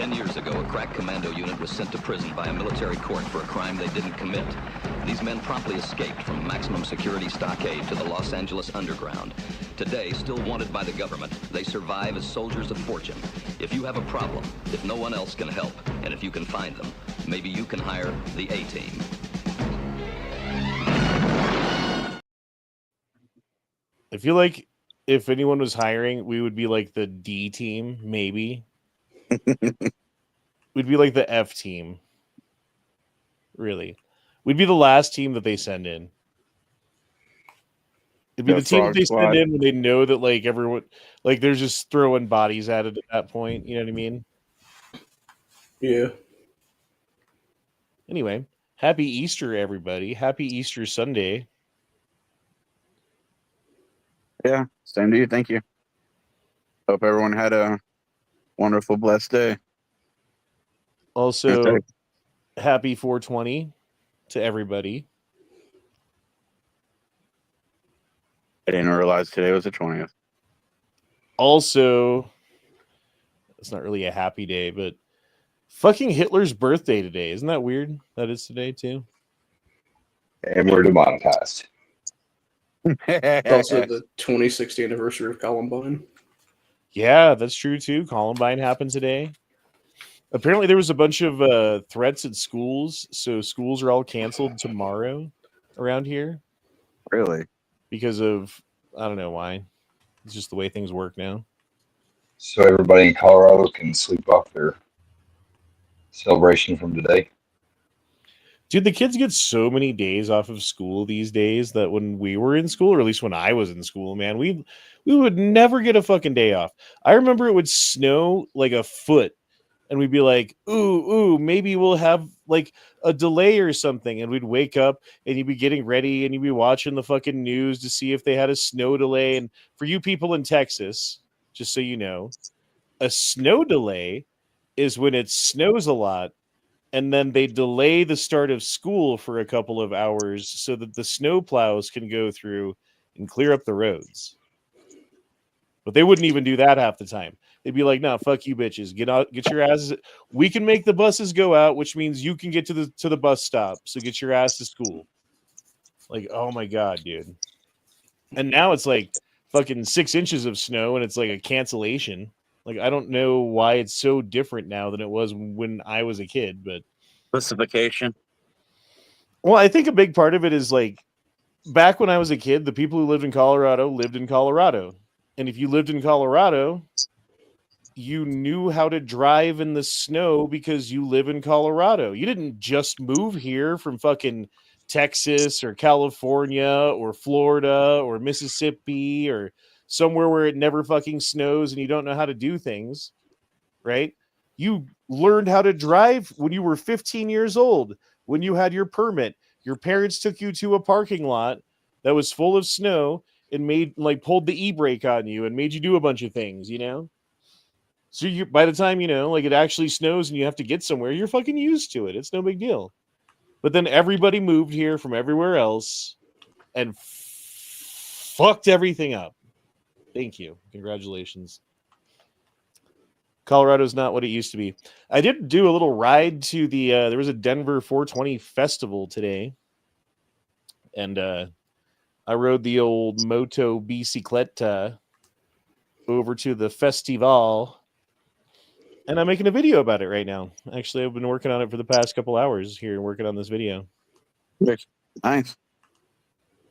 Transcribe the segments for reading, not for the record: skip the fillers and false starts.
10 years ago, a crack commando unit was sent to prison by a military court for a crime they didn't commit. These men promptly escaped from maximum security stockade to the Los Angeles underground. Today, still wanted by the government, they survive as soldiers of fortune. If you have a problem, if no one else can help, and if you can find them, maybe you can hire the A-Team. I feel like if anyone was hiring, we would be like the D team, maybe. We'd be like the F team. Really. We'd be the last team that they send in. It'd be the team that they send in when they know that like everyone, like they're just throwing bodies at it at that point. You know what I mean? Yeah. Anyway, happy Easter, everybody. Happy Easter Sunday. Yeah, same to you. Thank you. Hope everyone had a wonderful, blessed day. Also, happy 420 to everybody. I didn't realize today was the 20th. Also, it's not really a happy day, but fucking Hitler's birthday today. Isn't that weird? That is today, too. And we're demonetized. It's also the 26th anniversary of Columbine. Yeah, that's true, too. Columbine happened today. Apparently, there was a bunch of threats at schools, so schools are all canceled tomorrow around here. Really? Because of, I don't know why. It's just the way things work now. So everybody in Colorado can sleep off their celebration from today. Dude, the kids get so many days off of school these days that when we were in school, or at least when I was in school, man, we would never get a fucking day off. I remember it would snow like a foot, and we'd be like, ooh, maybe we'll have like a delay or something. And we'd wake up and you'd be getting ready and you'd be watching the fucking news to see if they had a snow delay. And for you people in Texas, just so you know, a snow delay is when it snows a lot and then they delay the start of school for a couple of hours so that the snow plows can go through and clear up the roads. But they wouldn't even do that half the time. They'd be like, "No, fuck you, bitches. Get out, get your asses. We can make the buses go out, which means you can get to the bus stop. So get your ass to school." Like, oh my god, dude. And now it's like fucking 6 inches of snow, and it's like a cancellation. Like, I don't know why it's so different now than it was when I was a kid, but specification. Well, I think a big part of it is like back when I was a kid, the people who lived in Colorado lived in Colorado. And if you lived in Colorado, you knew how to drive in the snow because you live in Colorado. You didn't just move here from fucking Texas or California or Florida or Mississippi or somewhere where it never fucking snows and you don't know how to do things, right? You learned how to drive when you were 15 years old, when you had your permit. Your parents took you to a parking lot that was full of snow and pulled the e-brake on you and made you do a bunch of things, you know? So you, by the time, you know, like it actually snows and you have to get somewhere, you're fucking used to it. It's no big deal. But then everybody moved here from everywhere else and fucked everything up. Thank you. Congratulations. Colorado's not what it used to be. I did do a little ride to the, there was a Denver 420 festival today. And I rode the old Moto Bicicleta over to the festival. And I'm making a video about it right now. Actually, I've been working on it for the past couple hours here, working on this video. Nice.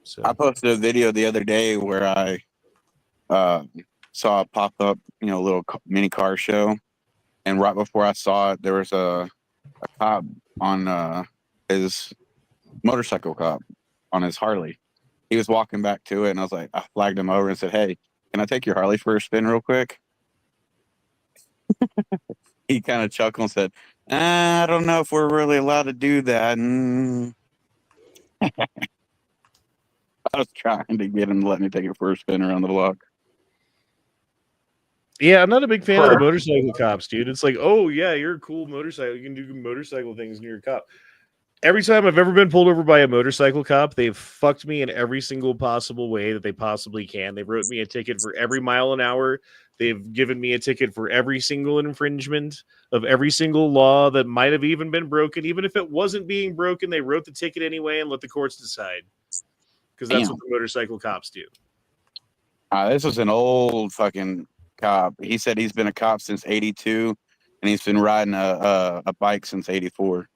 So I posted a video the other day where I saw a pop-up, you know, little mini car show. And right before I saw it, there was a cop on his motorcycle cop on his Harley. He was walking back to it, and I was like, I flagged him over and said, "Hey, can I take your Harley for a spin real quick?" He kind of chuckled and said, "I don't know if we're really allowed to do that." I was trying to get him to let me take it for a spin around the block. yeah, I'm not a big fan of the motorcycle cops, dude. It's like, oh yeah, you're a cool motorcycle. You can do motorcycle things and you're a cop. Every time I've ever been pulled over by a motorcycle cop, they've fucked me in every single possible way that they possibly can. They wrote me a ticket for every mile an hour They've given me a ticket for every single infringement of every single law that might have even been broken. Even if it wasn't being broken, they wrote the ticket anyway and let the courts decide. Because that's what the motorcycle cops do. This was an old fucking cop. He said he's been a cop since '82, and he's been riding a bike since '84.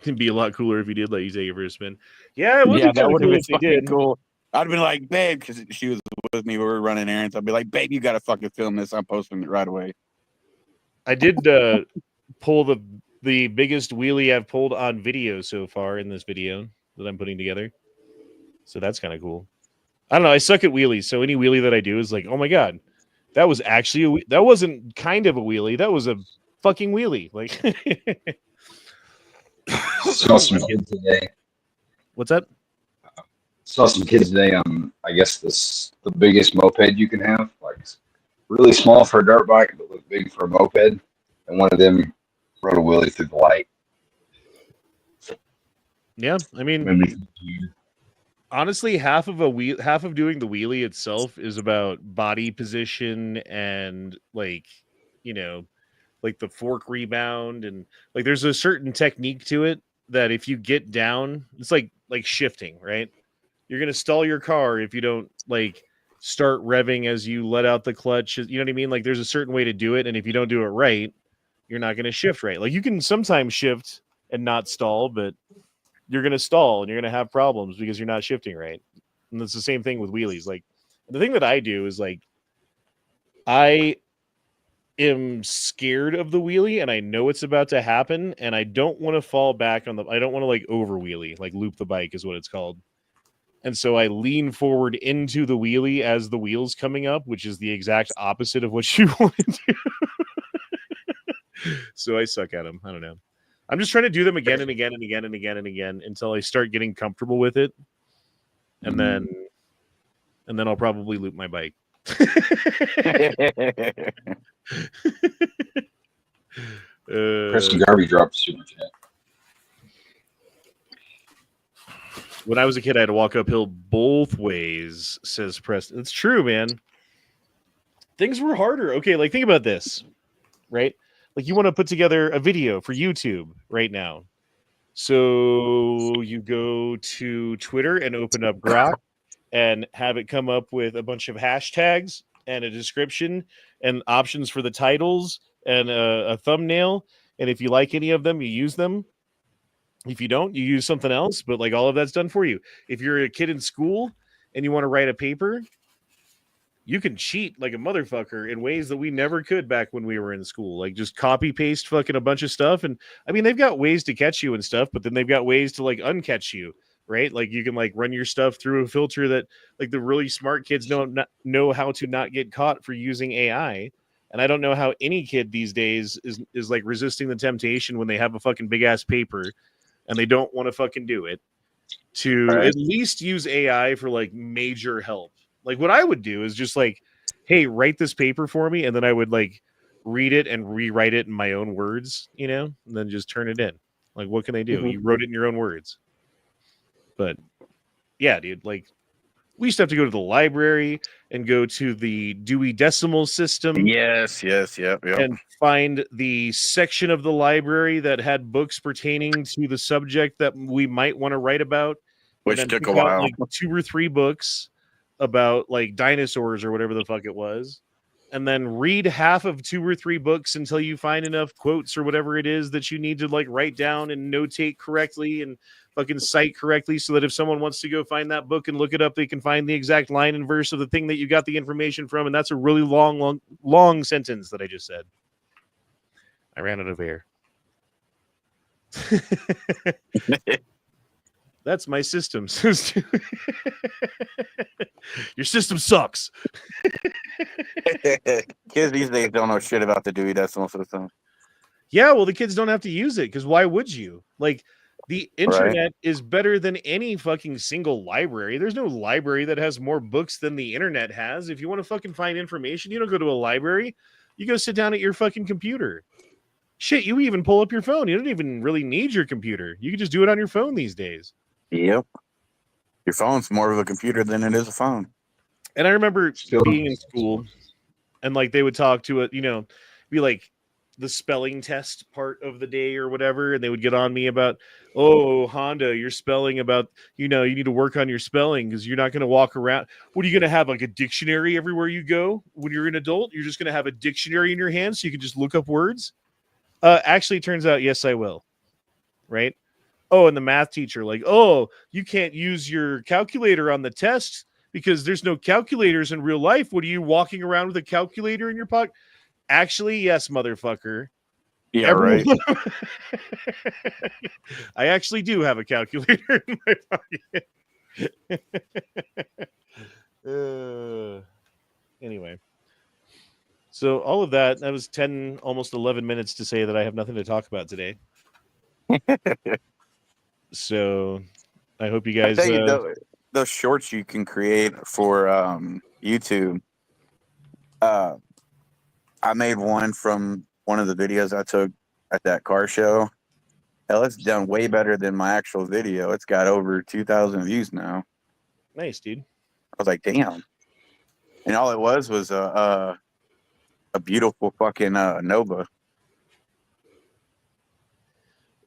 It'd be a lot cooler if he did let you take it for a spin. Yeah, it would be that kind of would have cool been if they fucking did. cool. I'd have been like, babe, because she was with me. We were running errands. I'd be like, babe, you got to fucking film this. I'm posting it right away. I did pull the biggest wheelie I've pulled on video so far in this video that I'm putting together. So that's kind of cool. I don't know. I suck at wheelies, so any wheelie that I do is like, oh my god, that was actually that wasn't kind of a wheelie. That was a fucking wheelie. Like, Saw some kids today. what's that? Saw some kids today on, I guess, the biggest moped you can have. Like, really small for a dirt bike, but look big for a moped. And one of them rode a wheelie through the light. Yeah, I mean, honestly, half of doing the wheelie itself is about body position and like the fork rebound, and like there's a certain technique to it that if you get down, it's like shifting, right? You're gonna stall your car if you don't like start revving as you let out the clutch. You know what I mean? Like there's a certain way to do it, and if you don't do it right, you're not gonna shift right. Like you can sometimes shift and not stall, but you're gonna stall and you're gonna have problems because you're not shifting right. And it's the same thing with wheelies. Like the thing that I do is like I am scared of the wheelie and I know it's about to happen and I don't want to fall back on I don't want to like over wheelie, like loop the bike is what it's called. And so I lean forward into the wheelie as the wheel's coming up, which is the exact opposite of what you want to do. So I suck at them. I don't know. I'm just trying to do them again and again and again and again and again until I start getting comfortable with it. And then I'll probably loop my bike. Preston Garvey dropped a super chat. When I was a kid, I had to walk uphill both ways, says Preston. It's true, man. Things were harder. Okay, like think about this, right? Like you want to put together a video for YouTube right now. So you go to Twitter and open up Grok and have it come up with a bunch of hashtags and a description and options for the titles and a thumbnail. And if you like any of them, you use them. If you don't, you use something else, but like all of that's done for you. If you're a kid in school and you want to write a paper, you can cheat like a motherfucker in ways that we never could back when we were in school. Like just copy paste fucking a bunch of stuff. And I mean, they've got ways to catch you and stuff, but then they've got ways to like uncatch you, right? Like you can like run your stuff through a filter that like the really smart kids know how to not get caught for using AI. And I don't know how any kid these days is like resisting the temptation when they have a fucking big ass paper and they don't want to fucking do it to at least use AI for like major help. Like what I would do is just like, hey, write this paper for me. And then I would like read it and rewrite it in my own words, and then just turn it in. Like, what can they do? Mm-hmm. You wrote it in your own words. But yeah, dude, like we used to have to go to the library and go to the Dewey Decimal System. Yes. Yep. And find the section of the library that had books pertaining to the subject that we might want to write about. Which took a while. Like 2 or 3 books about like dinosaurs or whatever the fuck it was. And then read half of 2 or 3 books until you find enough quotes or whatever it is that you need to like write down and notate correctly and fucking cite correctly so that if someone wants to go find that book and look it up, they can find the exact line and verse of the thing that you got the information from. And that's a really long sentence that I just said. I ran out of air. That's my system. Your system sucks. Kids these days don't know shit about the Dewey Decimal System. Yeah, well, the kids don't have to use it because why would you? Like, the internet is better than any fucking single library. There's no library that has more books than the internet has. If you want to fucking find information, you don't go to a library. You go sit down at your fucking computer. Shit, you even pull up your phone. You don't even really need your computer. You can just do it on your phone these days. Yep. Your phone's more of a computer than it is a phone. And I remember Still, being in school, and like they would talk to it, be like the spelling test part of the day or whatever, and they would get on me about, oh, Honda, your spelling about, you need to work on your spelling because you're not going to walk around. What are you going to have, like a dictionary everywhere you go when you're an adult? You're just going to have a dictionary in your hand so you can just look up words? Actually, it turns out, yes, I will. Right? Oh, and the math teacher, like, oh, you can't use your calculator on the test because there's no calculators in real life. What are you walking around with a calculator in your pocket? Actually, yes, motherfucker. Yeah, Everyone, right. I actually do have a calculator in my pocket. Anyway, so all of that was 10, almost 11 minutes to say that I have nothing to talk about today. So I hope you guys. I tell you, those shorts you can create for YouTube. I made one from one of the videos I took at that car show. Hell, it's done way better than my actual video. It's got over 2,000 views now. Nice, dude. I was like, damn. And all it was a beautiful fucking Nova.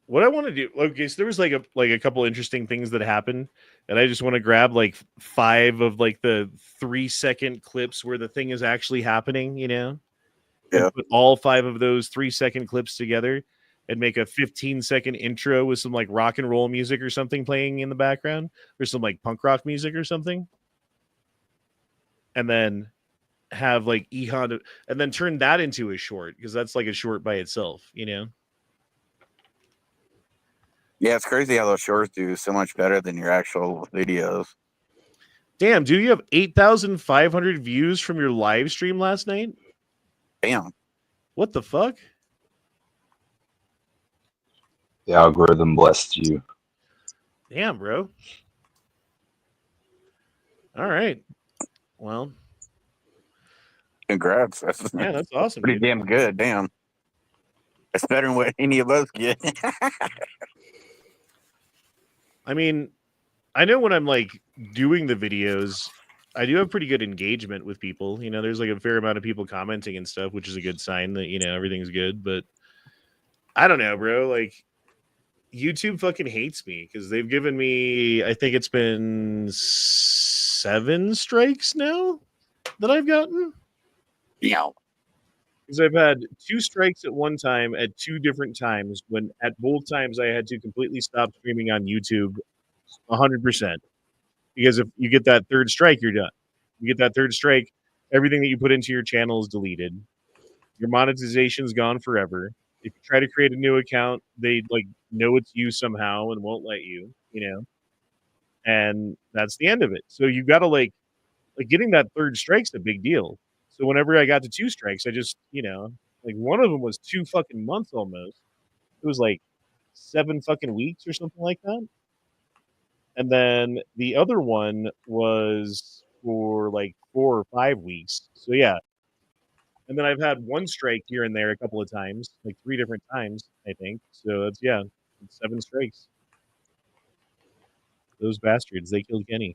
What I want to do, okay, so there was like a couple interesting things that happened, and I just want to grab like 5 of like the 3-second clips where the thing is actually happening, Yeah. and put all 5 of those 3-second clips together and make a 15-second intro with some like rock and roll music or something playing in the background, or some like punk rock music or something, and then have like Honda, and then turn that into a short, because that's like a short by itself, Yeah, it's crazy how those shorts do so much better than your actual videos. Damn, dude, you have 8,500 views from your live stream last night? Damn. What the fuck? the algorithm blessed you. Damn, bro. All right. Well, Congrats. yeah, that's awesome, Pretty dude. damn good. Damn. It's better than what any of us get. I mean, I know when I'm like doing the videos, I do have pretty good engagement with people. There's like a fair amount of people commenting and stuff, which is a good sign that, everything's good. But I don't know, bro. Like, YouTube fucking hates me because they've given me, I think it's been 7 strikes now that I've gotten. Yeah. Because I've had 2 strikes at one time at 2 different times, when at both times I had to completely stop streaming on YouTube 100%. Because if you get that 3rd strike, you're done. You get that 3rd strike, everything that you put into your channel is deleted. Your monetization's gone forever. If you try to create a new account, they like know it's you somehow and won't let you, and that's the end of it. So you got to like getting that 3rd strike's a big deal. So whenever I got to 2 strikes, I just, like one of them was 2 fucking months almost. It was like 7 fucking weeks or something like that. And then the other one was for like 4 or 5 weeks. So yeah. And then I've had 1 strike here and there a couple of times, like 3 different times, I think. So it's 7 strikes. Those bastards, they killed Kenny.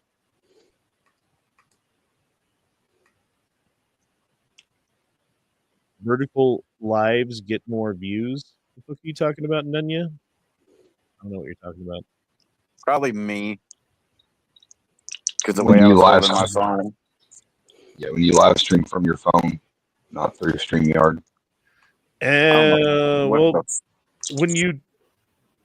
Vertical lives get more views. What are you talking about, Nunya? I don't know what you're talking about. Probably me. Because the When way I you was live holding my stream, phone. yeah, when you live stream from your phone, not through StreamYard. Well, when you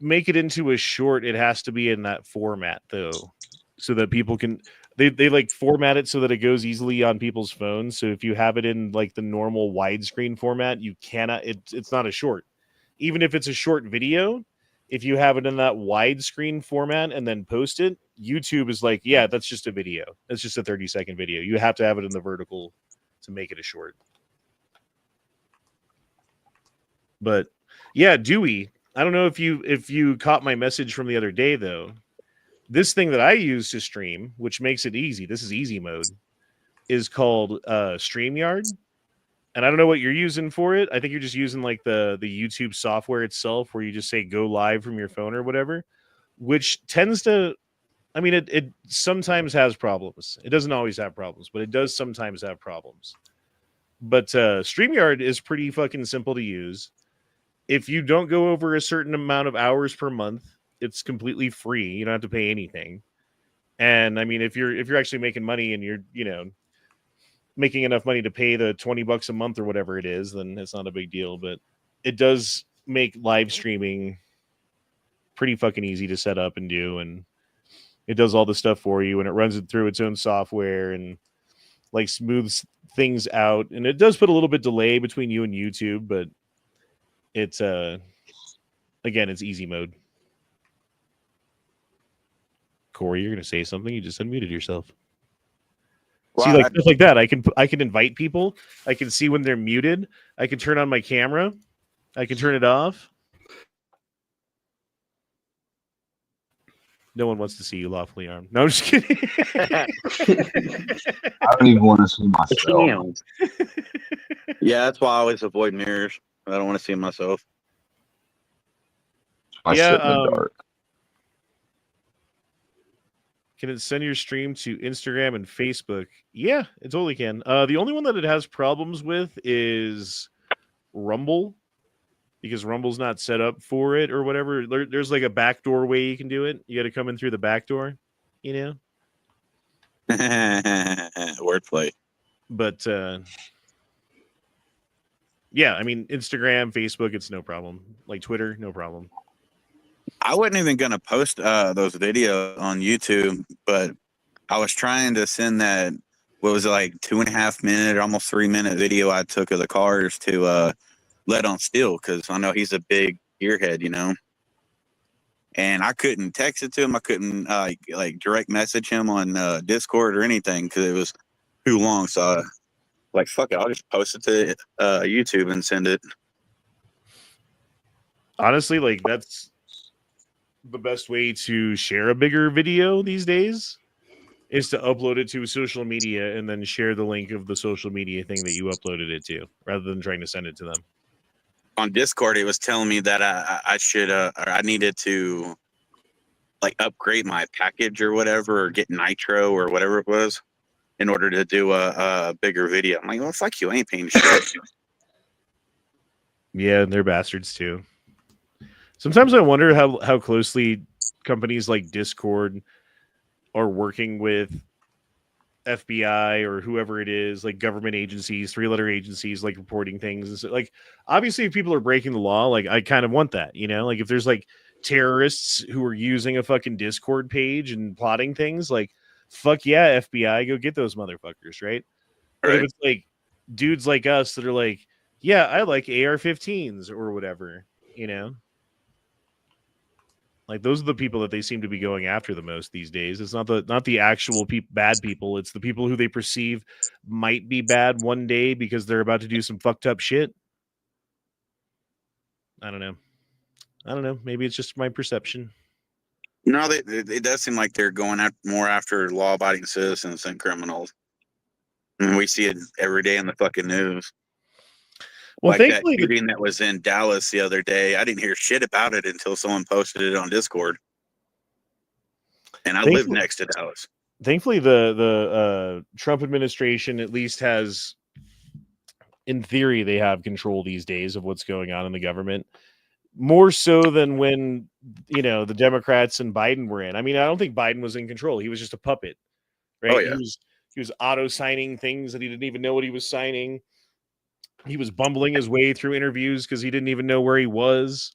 make it into a short, it has to be in that format though, so that people can they like format it so that it goes easily on people's phones. So if you have it in like the normal widescreen format, you cannot. It's not a short, even if it's a short video. If you have it in that widescreen format and then post it, YouTube is like, yeah, that's just a video. That's just a 30-second video. You have to have it in the vertical to make it a short. But yeah, Dewey, I don't know if you caught my message from the other day though. This thing that I use to stream, which makes it easy, this is easy mode, is called StreamYard. And I don't know what you're using for it. I think you're just using like the YouTube software itself, where you just say go live from your phone or whatever, which tends to I mean, it sometimes has problems. It doesn't always have problems, but it does sometimes have problems. But StreamYard is pretty fucking simple to use. If you don't go over a certain amount of hours per month, it's completely free. You don't have to pay anything. And I mean, if you're actually making money and you're, making enough money to pay the $20 a month or whatever it is, then it's not a big deal. But it does make live streaming pretty fucking easy to set up and do, and it does all the stuff for you, and it runs it through its own software and like smooths things out. And it does put a little bit delay between you and YouTube, but it's again, it's easy mode. Corey, you're gonna say something? You just unmuted yourself. Well, See, like stuff like that. I can invite people. I can see when they're muted. I can turn on my camera. I can turn it off. No one wants to see you lawfully armed. No, I'm just kidding. I don't even want to see myself. Yeah, that's why I always avoid mirrors. I don't want to see myself. I sit in the dark. Can it send your stream to Instagram and Facebook? Yeah, it totally can. The only one that it has problems with is Rumble, because Rumble's not set up for it or whatever. There's like a backdoor way you can do it. You got to come in through the back door, Wordplay. But yeah, I mean, Instagram, Facebook, it's no problem. Like Twitter, no problem. I wasn't even going to post those videos on YouTube, but I was trying to send that, what was it, like 2.5 minute, almost 3 minute video I took of the cars to Let on Steel, because I know he's a big gearhead, and I couldn't text it to him. I couldn't like direct message him on Discord or anything because it was too long. So like, fuck it, I'll just post it to YouTube and send it. Honestly, like that's the best way to share a bigger video these days, is to upload it to social media and then share the link of the social media thing that you uploaded it to, rather than trying to send it to them. On Discord, it was telling me that I should or I needed to like upgrade my package or whatever, or get nitro or whatever it was, in order to do a bigger video. I'm like, well, fuck you, I ain't paying shit. Yeah, and they're bastards too. Sometimes I wonder how closely companies like Discord are working with FBI or whoever it is, like government agencies, 3-letter agencies, like reporting things. And so, like, obviously, if people are breaking the law, like, I kind of want that, like if there's like terrorists who are using a fucking Discord page and plotting things, like, fuck yeah, FBI, go get those motherfuckers, right? But if it's like dudes like us that are like, yeah, I like AR-15s or whatever, like, those are the people that they seem to be going after the most these days. It's not the actual bad people. It's the people who they perceive might be bad one day because they're about to do some fucked up shit. I don't know. Maybe it's just my perception. No, it does seem like they're going more after law-abiding citizens than criminals. And we see it every day in the fucking news. Well, like that thankfully, shooting that was in Dallas the other day, I didn't hear shit about it until someone posted it on Discord. And I live next to Dallas. Thankfully, the Trump administration at least has, in theory, they have control these days of what's going on in the government. More so than when, the Democrats and Biden were in. I mean, I don't think Biden was in control. He was just a puppet, right? Oh, yeah. He was auto-signing things that he didn't even know what he was signing. He was bumbling his way through interviews because he didn't even know where he was,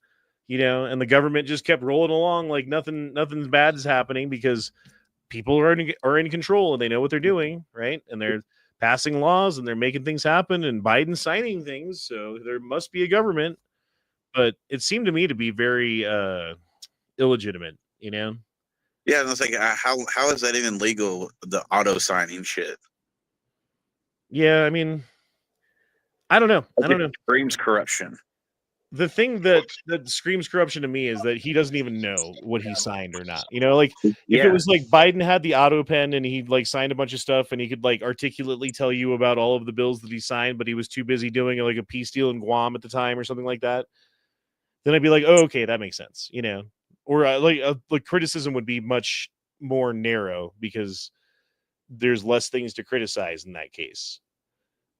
and the government just kept rolling along like nothing bad is happening because people are in control and they know what they're doing, right? And they're passing laws and they're making things happen, and Biden's signing things, so there must be a government. But it seemed to me to be very illegitimate, Yeah, and it's like, how is that even legal, the auto-signing shit? Yeah, I mean, I don't know. It screams corruption. The thing that screams corruption to me is that he doesn't even know what he signed or not. Like, if it was like Biden had the auto pen and he like signed a bunch of stuff and he could like articulately tell you about all of the bills that he signed, but he was too busy doing like a peace deal in Guam at the time or something like that, then I'd be like, oh, okay, that makes sense, or like criticism would be much more narrow because there's less things to criticize in that case.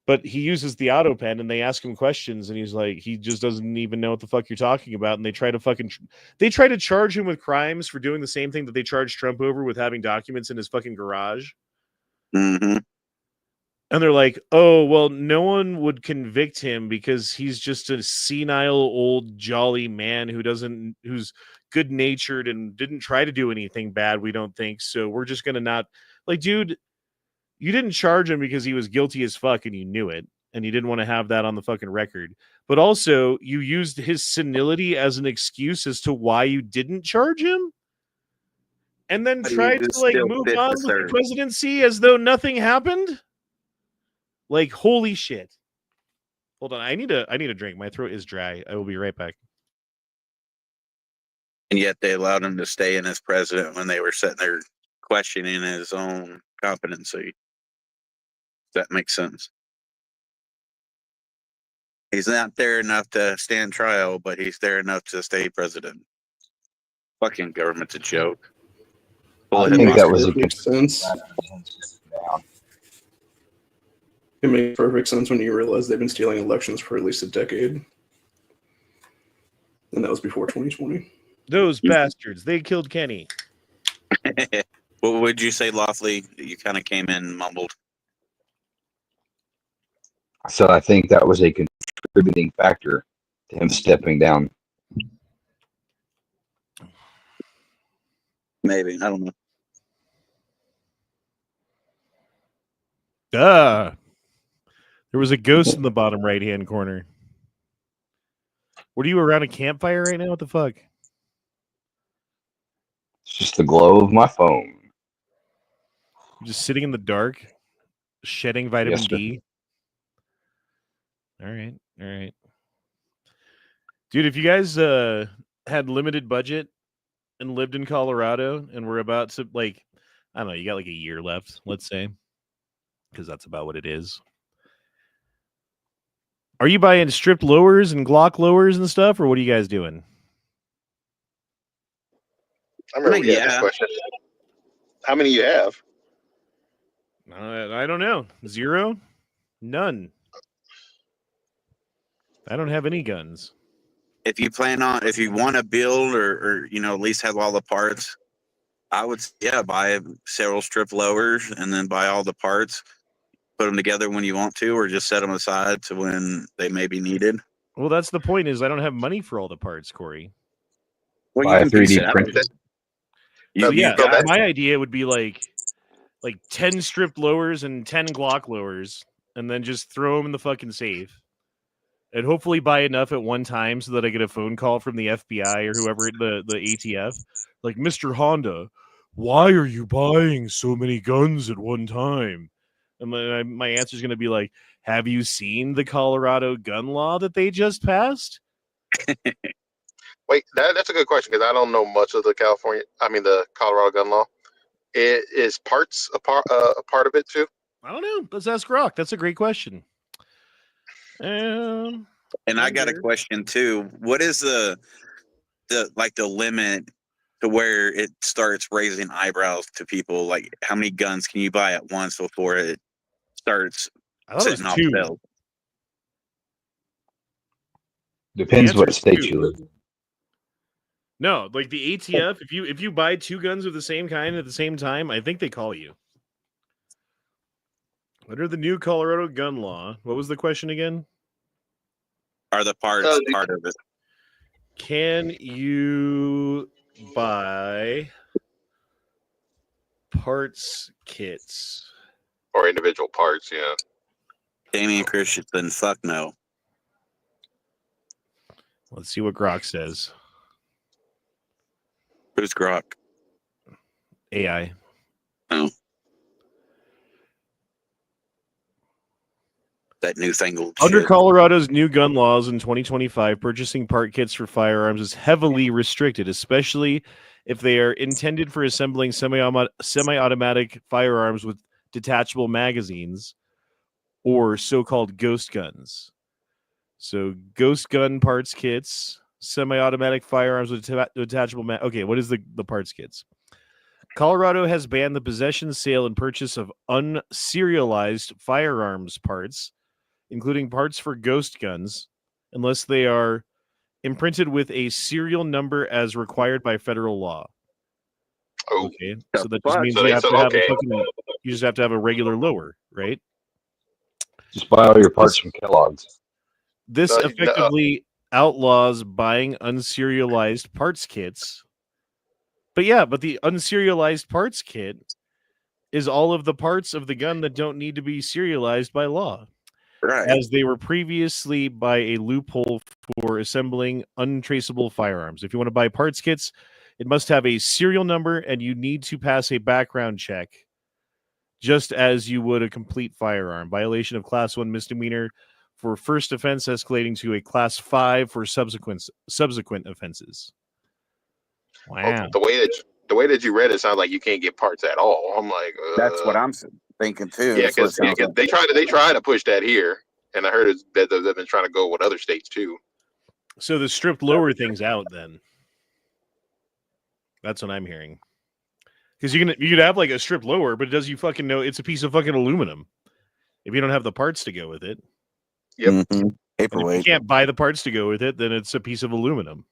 But he uses the auto pen and they ask him questions and he's like, he just doesn't even know what the fuck you're talking about. And they try to charge him with crimes for doing the same thing that they charged Trump over with having documents in his fucking garage. Mm-hmm. And they're like, oh, well, no one would convict him because he's just a senile old jolly man who's good natured and didn't try to do anything bad. We don't think so. We're just going to not like, dude, you didn't charge him because he was guilty as fuck and you knew it. And you didn't want to have that on the fucking record. But also you used his senility as an excuse as to why you didn't charge him. And then tried to like move on with the presidency as though nothing happened. Like, holy shit. Hold on. I need a drink. My throat is dry. I will be right back. And yet they allowed him to stay in as president when they were sitting there questioning his own competency. That makes sense. He's not there enough to stand trial, but he's there enough to stay president. Fucking government's a joke. I think that was a good sense. It makes perfect sense when you realize they've been stealing elections for at least a decade. And that was before 2020. Those bastards. They killed Kenny. What would you say, Lawfully? You kind of came in and mumbled. So I think that was a contributing factor to him stepping down. Maybe. I don't know. There was a ghost in the bottom right-hand corner. What are you, around a campfire right now? What the fuck? It's just the glow of my phone. You're just sitting in the dark, shedding vitamin D. All right. Dude, if you guys had limited budget and lived in Colorado and were about to, like, I don't know, you got like a year left, let's say, because that's about what it is. Are you buying stripped lowers and Glock lowers and stuff, or what are you guys doing? I remember we had this question. How many you have? I don't know. 0? None. I don't have any guns. If you want to build or at least have all the parts, I would buy several strip lowers and then buy all the parts, put them together when you want to, or just set them aside to when they may be needed. Well, that's the point. Is I don't have money for all the parts, Corey. Well, buy a 3D printed. My idea would be like 10 stripped lowers and 10 Glock lowers, and then just throw them in the fucking safe. And hopefully buy enough at one time so that I get a phone call from the FBI or whoever, the ATF. Like, Mr. Honda, why are you buying so many guns at one time? And my answer is going to be like, have you seen the Colorado gun law that they just passed? Wait, that's a good question because I don't know much of the Colorado gun law. Is parts a part of it too? I don't know. Let's ask Rock. That's a great question. And I got a question too. What is the limit to where it starts raising eyebrows to people? Like, how many guns can you buy at once before it starts setting off bells? Depends what state you live in. No, like the ATF, if you buy 2 guns of the same kind at the same time, I think they call you. Under the new Colorado gun law, what was the question again? Are the parts part of it? Can you buy parts kits? Or individual parts, yeah. Damian Christensen, fuck no. Let's see what Grok says. Who's Grok? AI. Oh. That newfangled Under shit. Colorado's new gun laws in 2025, purchasing part kits for firearms is heavily restricted, especially if they are intended for assembling semi-automatic firearms with detachable magazines or so-called ghost guns. So ghost gun parts kits, semi-automatic firearms with detachable okay, what is the parts kits? Colorado has banned the possession, sale, and purchase of unserialized firearms parts, including parts for ghost guns, unless they are imprinted with a serial number as required by federal law. Oh, Okay, so that just fuck? means So you they- have so- to have okay. you just have to have a regular lower, right? Just buy all your parts from Kellogg's. This No, effectively outlaws buying unserialized parts kits. But yeah, but the unserialized parts kit is all of the parts of the gun that don't need to be serialized by law, Right. as they were previously by a loophole for assembling untraceable firearms. If you want to buy parts kits, it must have a serial number and you need to pass a background check, just as you would a complete firearm. Violation of Class 1 misdemeanor for first offense escalating to a Class 5 for subsequent offenses. Wow. The way that you read it sounds like you can't get parts at all. I'm like, That's what I'm thinking too. yeah, That's what it because sounds like. they try to push that here, and I heard that they've been trying to go with other states too. So the stripped lower thing's out then. That's what I'm hearing. Because you could have like a stripped lower, but does you fucking know it's a piece of fucking aluminum if you don't have the parts to go with it? Yep. Mhm. And if you Paperweight. can't buy the parts to go with it, then it's a piece of aluminum.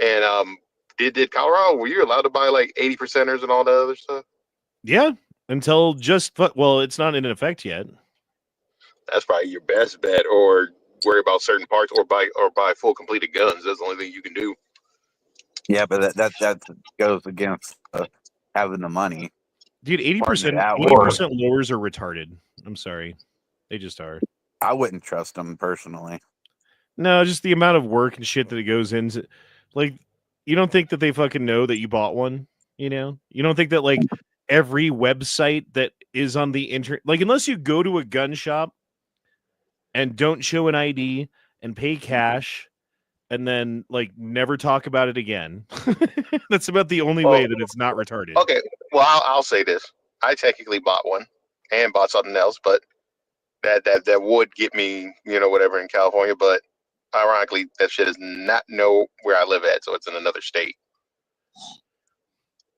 And did Colorado, were you allowed to buy like 80%ers and all that other stuff? Yeah, until well, it's not in effect yet. That's probably your best bet, or worry about certain parts, or buy full completed guns. That's the only thing you can do. Yeah, but that goes against having the money. Dude, 80% Parting it out. 80% lowers are retarded. I'm sorry. They just are. I wouldn't trust them personally. No, just the amount of work and shit that it goes into. Like, you don't think that they fucking know that you bought one? You know? You don't think that, like, every website that is on the internet, like, unless you go to a gun shop and don't show an ID and pay cash and then, like, never talk about it again. That's about the only way that it's not retarded. Okay, well, I'll say this: I technically bought one and bought something else, but that would get me, whatever in California. But ironically, that shit is not where I live at, so it's in another state.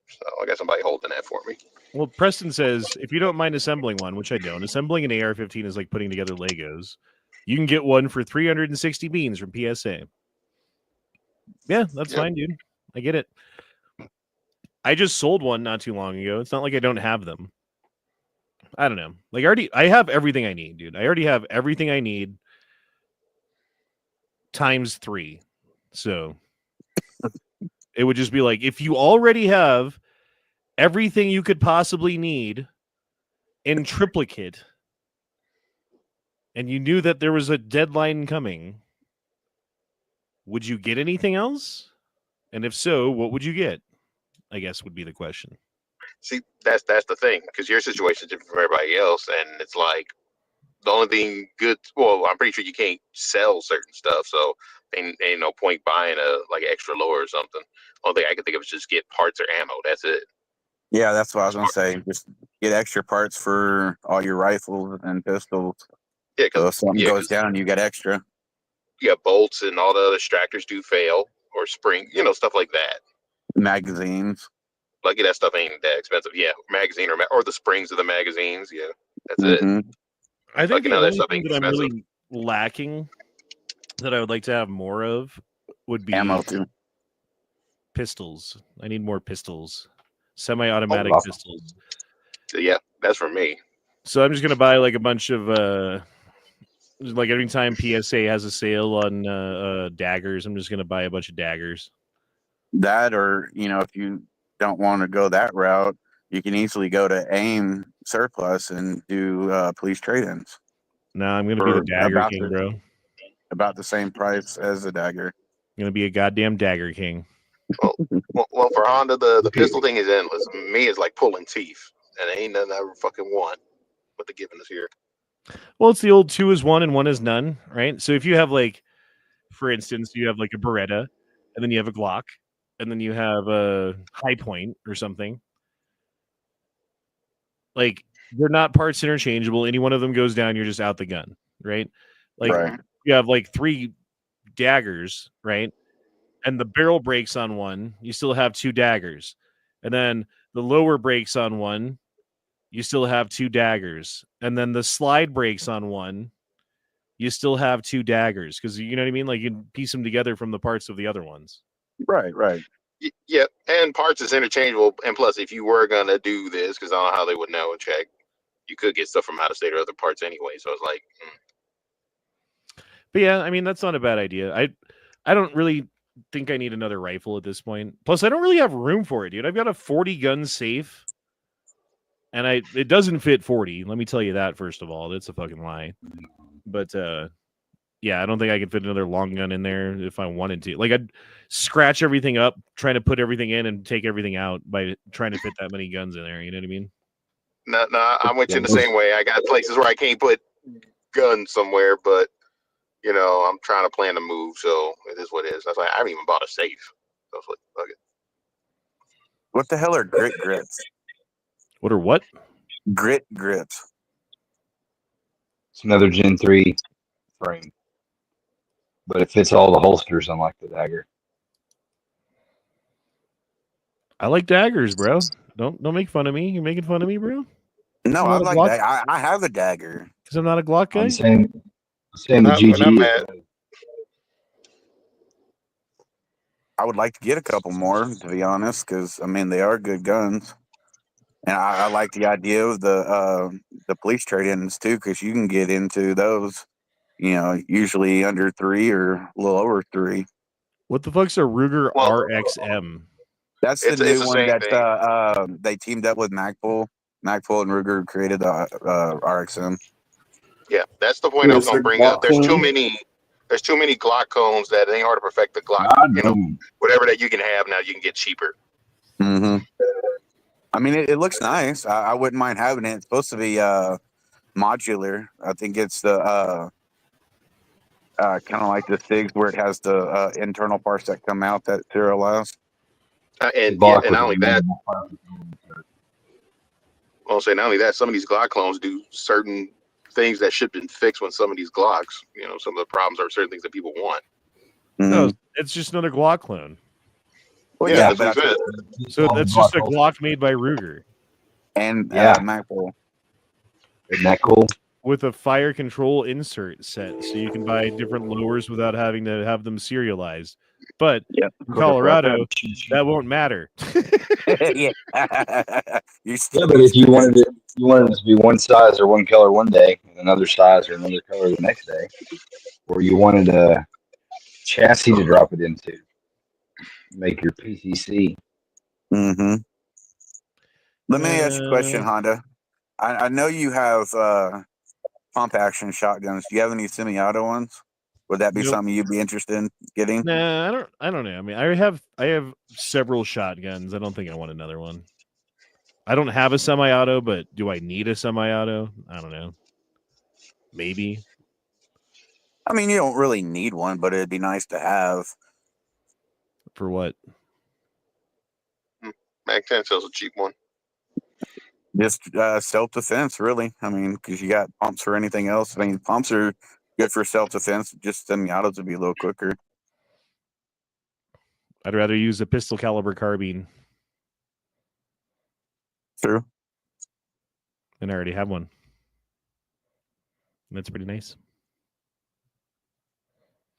So I got somebody holding that for me. Well, Preston says, if you don't mind assembling one, which I don't, assembling an AR-15 is like putting together Legos. You can get one for 360 beans from PSA. Yeah, that's fine, dude. I get it. I just sold one not too long ago. It's not like I don't have them. I don't know. Like, I have everything I need, dude. I already have everything I need times 3. So it would just be like, if you already have everything you could possibly need in triplicate, and you knew that there was a deadline coming, would you get anything else? And if so, what would you get? I guess would be the question. See, that's the thing, because your situation is different from everybody else, and it's like the only thing good. Well, I'm pretty sure you can't sell certain stuff, so ain't no point buying an extra lower or something. Only thing I can think of is just get parts or ammo. That's it. Yeah, that's what I was gonna say. Just get extra parts for all your rifles and pistols. Yeah, So because if something goes down, you got extra. you got bolts and all the other distractors do fail, or spring, stuff like that. Magazines. Lucky that stuff ain't that expensive. Yeah, magazine or the springs of the magazines. Yeah, that's it. Mhm. I think Lucky the now that only stuff thing ain't that I'm expensive. really lacking that I would like to have more of would be Ammo too. pistols. I need more pistols. Semi-automatic Oh, pistols. So, yeah, that's for me. So I'm just gonna buy like a bunch of like every time PSA has a sale on daggers, I'm just gonna buy a bunch of daggers. That, or if you don't want to go that route, you can easily go to AIM Surplus and do police trade-ins. No, I'm gonna be the For dagger about king, the- bro. I'm About the same price as a dagger. gonna be a goddamn dagger king. Well, for Honda, the pistol thing is endless. Me, it's like pulling teeth, and ain't nothing I ever fucking want. What they're giving us here. Well, it's the old 2 is 1 and 1 is none, right? So if you have like, for instance, you have like a Beretta, and then you have a Glock, and then you have a High Point or something. Like, they're not parts interchangeable. Any one of them goes down, you're just out the gun, right? Like, Right. you have like 3 daggers, right? And the barrel breaks on one, you still have 2 daggers. And then the lower breaks on one, you still have 2 daggers. And then the slide breaks on one, you still have 2 daggers. Because you know what I mean? Like you can piece them together from the parts of the other ones. Right. Yeah, and parts is interchangeable. And plus, if you were gonna do this, because I don't know how they would know and check, you could get stuff from out of state or other parts anyway. So it's like, But yeah, I mean, that's not a bad idea. I don't really think I need another rifle at this point. Plus, I don't really have room for it, dude. I've got a 40 gun safe. And it doesn't fit 40. Let me tell you that, first of all. That's a fucking lie. But yeah, I don't think I could fit another long gun in there if I wanted to. Like, I'd scratch everything up, trying to put everything in and take everything out by trying to fit that many guns in there. You know what I mean? no, I went in the same way. I got places where I can't put guns somewhere, but you know, I'm trying to plan to move, so it is what it is. That's like I haven't even bought a safe. So it's like, fuck it. What the hell are grit grips? What or what? Grit grips. It's another Gen 3 frame, but it fits all the holsters, unlike the dagger. I like daggers, bro. Don't make fun of me. You're making fun of me, bro? No, I'm I not a like Glock? that. I have a dagger. Because I'm not a Glock guy? I'm saying the When I'm GG. at, I would like to get a couple more, to be honest, because I mean they are good guns, and I like the idea of the police trade-ins too, because you can get into those, you know, usually under 3 or a little over 3. What the fuck's a Ruger well, RXM? That's the it's new the one same that thing. they teamed up with Magpul. Magpul and Ruger created the RXM. Yeah, that's the point I was Is gonna there bring up. Glock clone? There's too many Glock cones that it ain't hard to perfect the Glock. God, You know, no. whatever that you can have now, you can get cheaper. Mm-hmm. I mean, it looks nice. I wouldn't mind having it. It's supposed to be modular. I think it's the kind of like the SIGs where it has the internal parts that come out that serialize. The And Glock and with not only that, the I'll say not only that, some of these Glock clones do certain things that should have been fixed when some of these Glocks. You know, some of the problems are certain things that people want. No, Mhm. it's just another Glock clone. Well, Yeah, yeah, that's but what I he think, said. So that's just a Glock made by Ruger and Yeah. Magpul. Isn't that cool? with a fire control insert set, so you can buy different lowers without having to have them serialized. But Yeah, in Colorado, that won't matter. yeah. You're Yeah, still but if you wanted it to be one size or one color one day, and another size or another color the next day, or you wanted a chassis to drop it into, make your PCC. Mm-hmm. Let me ask you a question, Honda. I know you have pump action shotguns. Do you have any semi-auto ones? Would that be Nope. something you'd be interested in getting? Nah, I don't know. I mean, I have several shotguns. I don't think I want another one. I don't have a semi-auto, but do I need a semi-auto? I don't know. Maybe. I mean, you don't really need one, but it'd be nice to have. For what? Mac 10 sells a cheap one. Just self-defense, really. I mean, because you got pumps or anything else. I mean, pumps are good for self-defense. Just semi-autos would be a little quicker. I'd rather use a pistol caliber carbine. True. And I already have one. And that's pretty nice.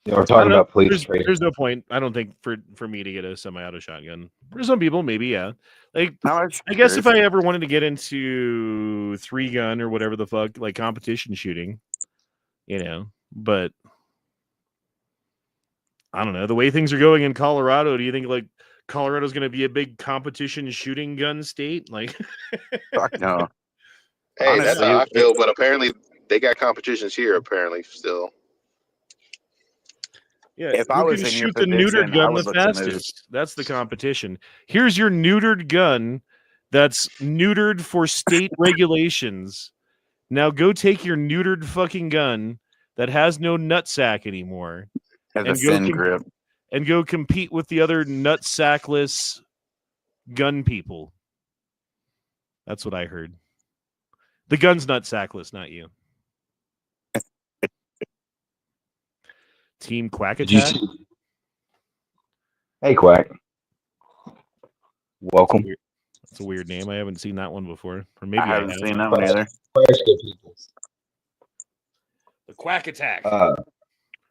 Yeah, we're talking about police there's, trade. there's no point, I don't think, for me to get a semi-auto shotgun. For some people, maybe, yeah. Like, I guess if I ever wanted to get into 3-gun or whatever the fuck, like competition shooting, you know, but I don't know. The way things are going in Colorado, do you think like Colorado's going to be a big competition shooting gun state? Like, fuck no. Hey, Honestly, that's how I feel. But apparently, they got competitions here. Apparently, still. yeah, if I who was can in your shoot the position, neutered I gun would the look to move. fastest? That's the competition. Here's your neutered gun that's neutered for state regulations. Now go take your neutered fucking gun that has no nutsack anymore Has a and go thin grip. and go compete with the other nutsackless gun people. That's what I heard. The gun's nutsackless, not you. Team Quack Did you Attack. see? Hey, Quack. Welcome. It's a weird name. I haven't seen that one before. Or maybe I I haven't have. seen that one either. The Quack Attack. Uh,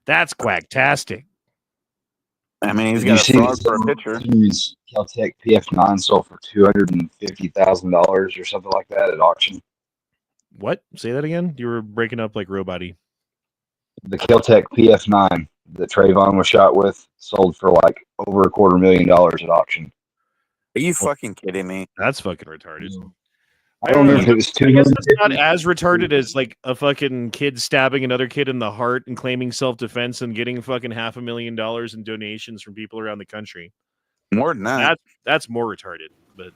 That's quacktastic. I mean, he's have you got a seen frog for a picture. Series Caltech PF9 sold for $250,000 or something like that at auction? What? Say that again? You were breaking up like Robot-y. The Caltech PF9 that Trayvon was shot with sold for like over $250,000 at auction. Are you fucking kidding me? That's fucking retarded. I don't remember if it was I guess that's 250. not as retarded as like a fucking kid stabbing another kid in the heart and claiming self-defense and getting fucking $500,000 in donations from people around the country. More than that. That's more retarded. But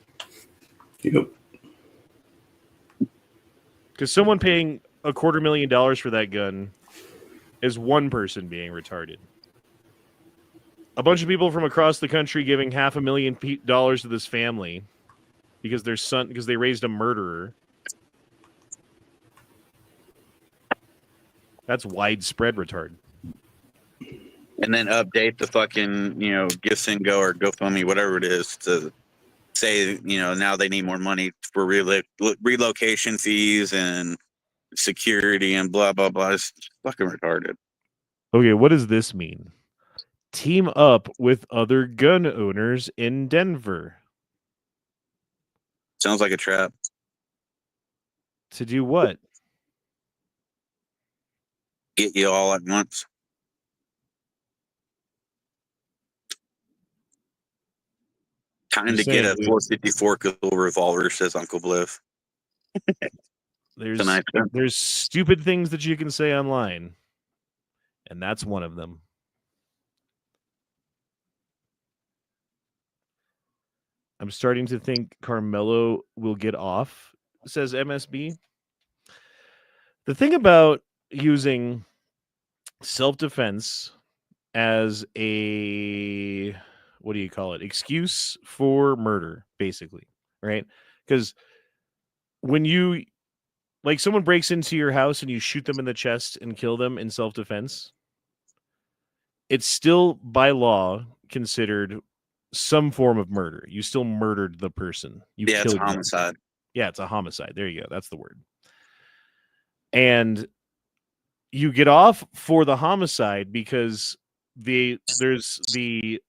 Yep. because someone paying $250,000 for that gun is one person being retarded. A bunch of people from across the country giving $500,000 to this family because they raised a murderer. That's widespread retard. And then update the fucking, GiveSendGo or GoFundMe, whatever it is, to say, now they need more money for relocation fees and security and blah, blah, blah. It's fucking retarded. Okay, what does this mean? Team up with other gun owners in Denver. Sounds like a trap. To do what? Get you all at once. Time to get a 454 Cool revolver, says Uncle Bliff. There's stupid things that you can say online, and that's one of them. I'm starting to think Carmelo will get off, says MSB. The thing about using self-defense as a, what do you call it? Excuse for murder, basically, right? Because when you, like, someone breaks into your house and you shoot them in the chest and kill them in self-defense, it's still by law considered some form of murder. You still murdered the person. It's a homicide. Yeah, it's a homicide. There you go. That's the word. And you get off for the homicide because there's the,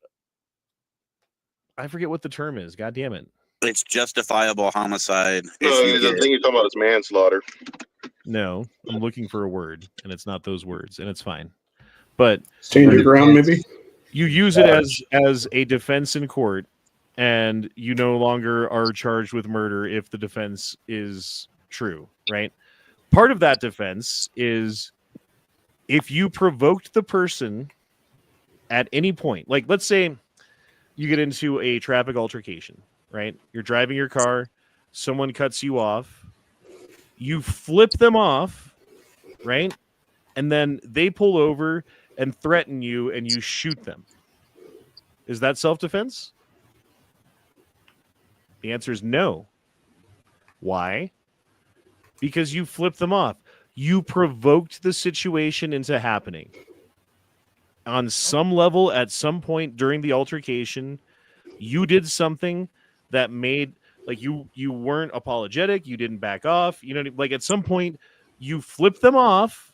I forget what the term is. God damn it. It's justifiable homicide. No, the thing you're talking about is manslaughter. No, I'm looking for a word, and it's not those words, and it's fine. But Stand your ground, maybe. You use it as a defense in court, and you no longer are charged with murder if the defense is true, right? Part of that defense is if you provoked the person at any point, like let's say you get into a traffic altercation, right? You're driving your car, someone cuts you off, you flip them off, right? And then they pull over and threaten you and you shoot them. Is that self-defense? The answer is no. Why? Because you flipped them off. You provoked the situation into happening. On some level, at some point during the altercation, you did something that made, like, you weren't apologetic, you didn't back off, like at some point you flipped them off,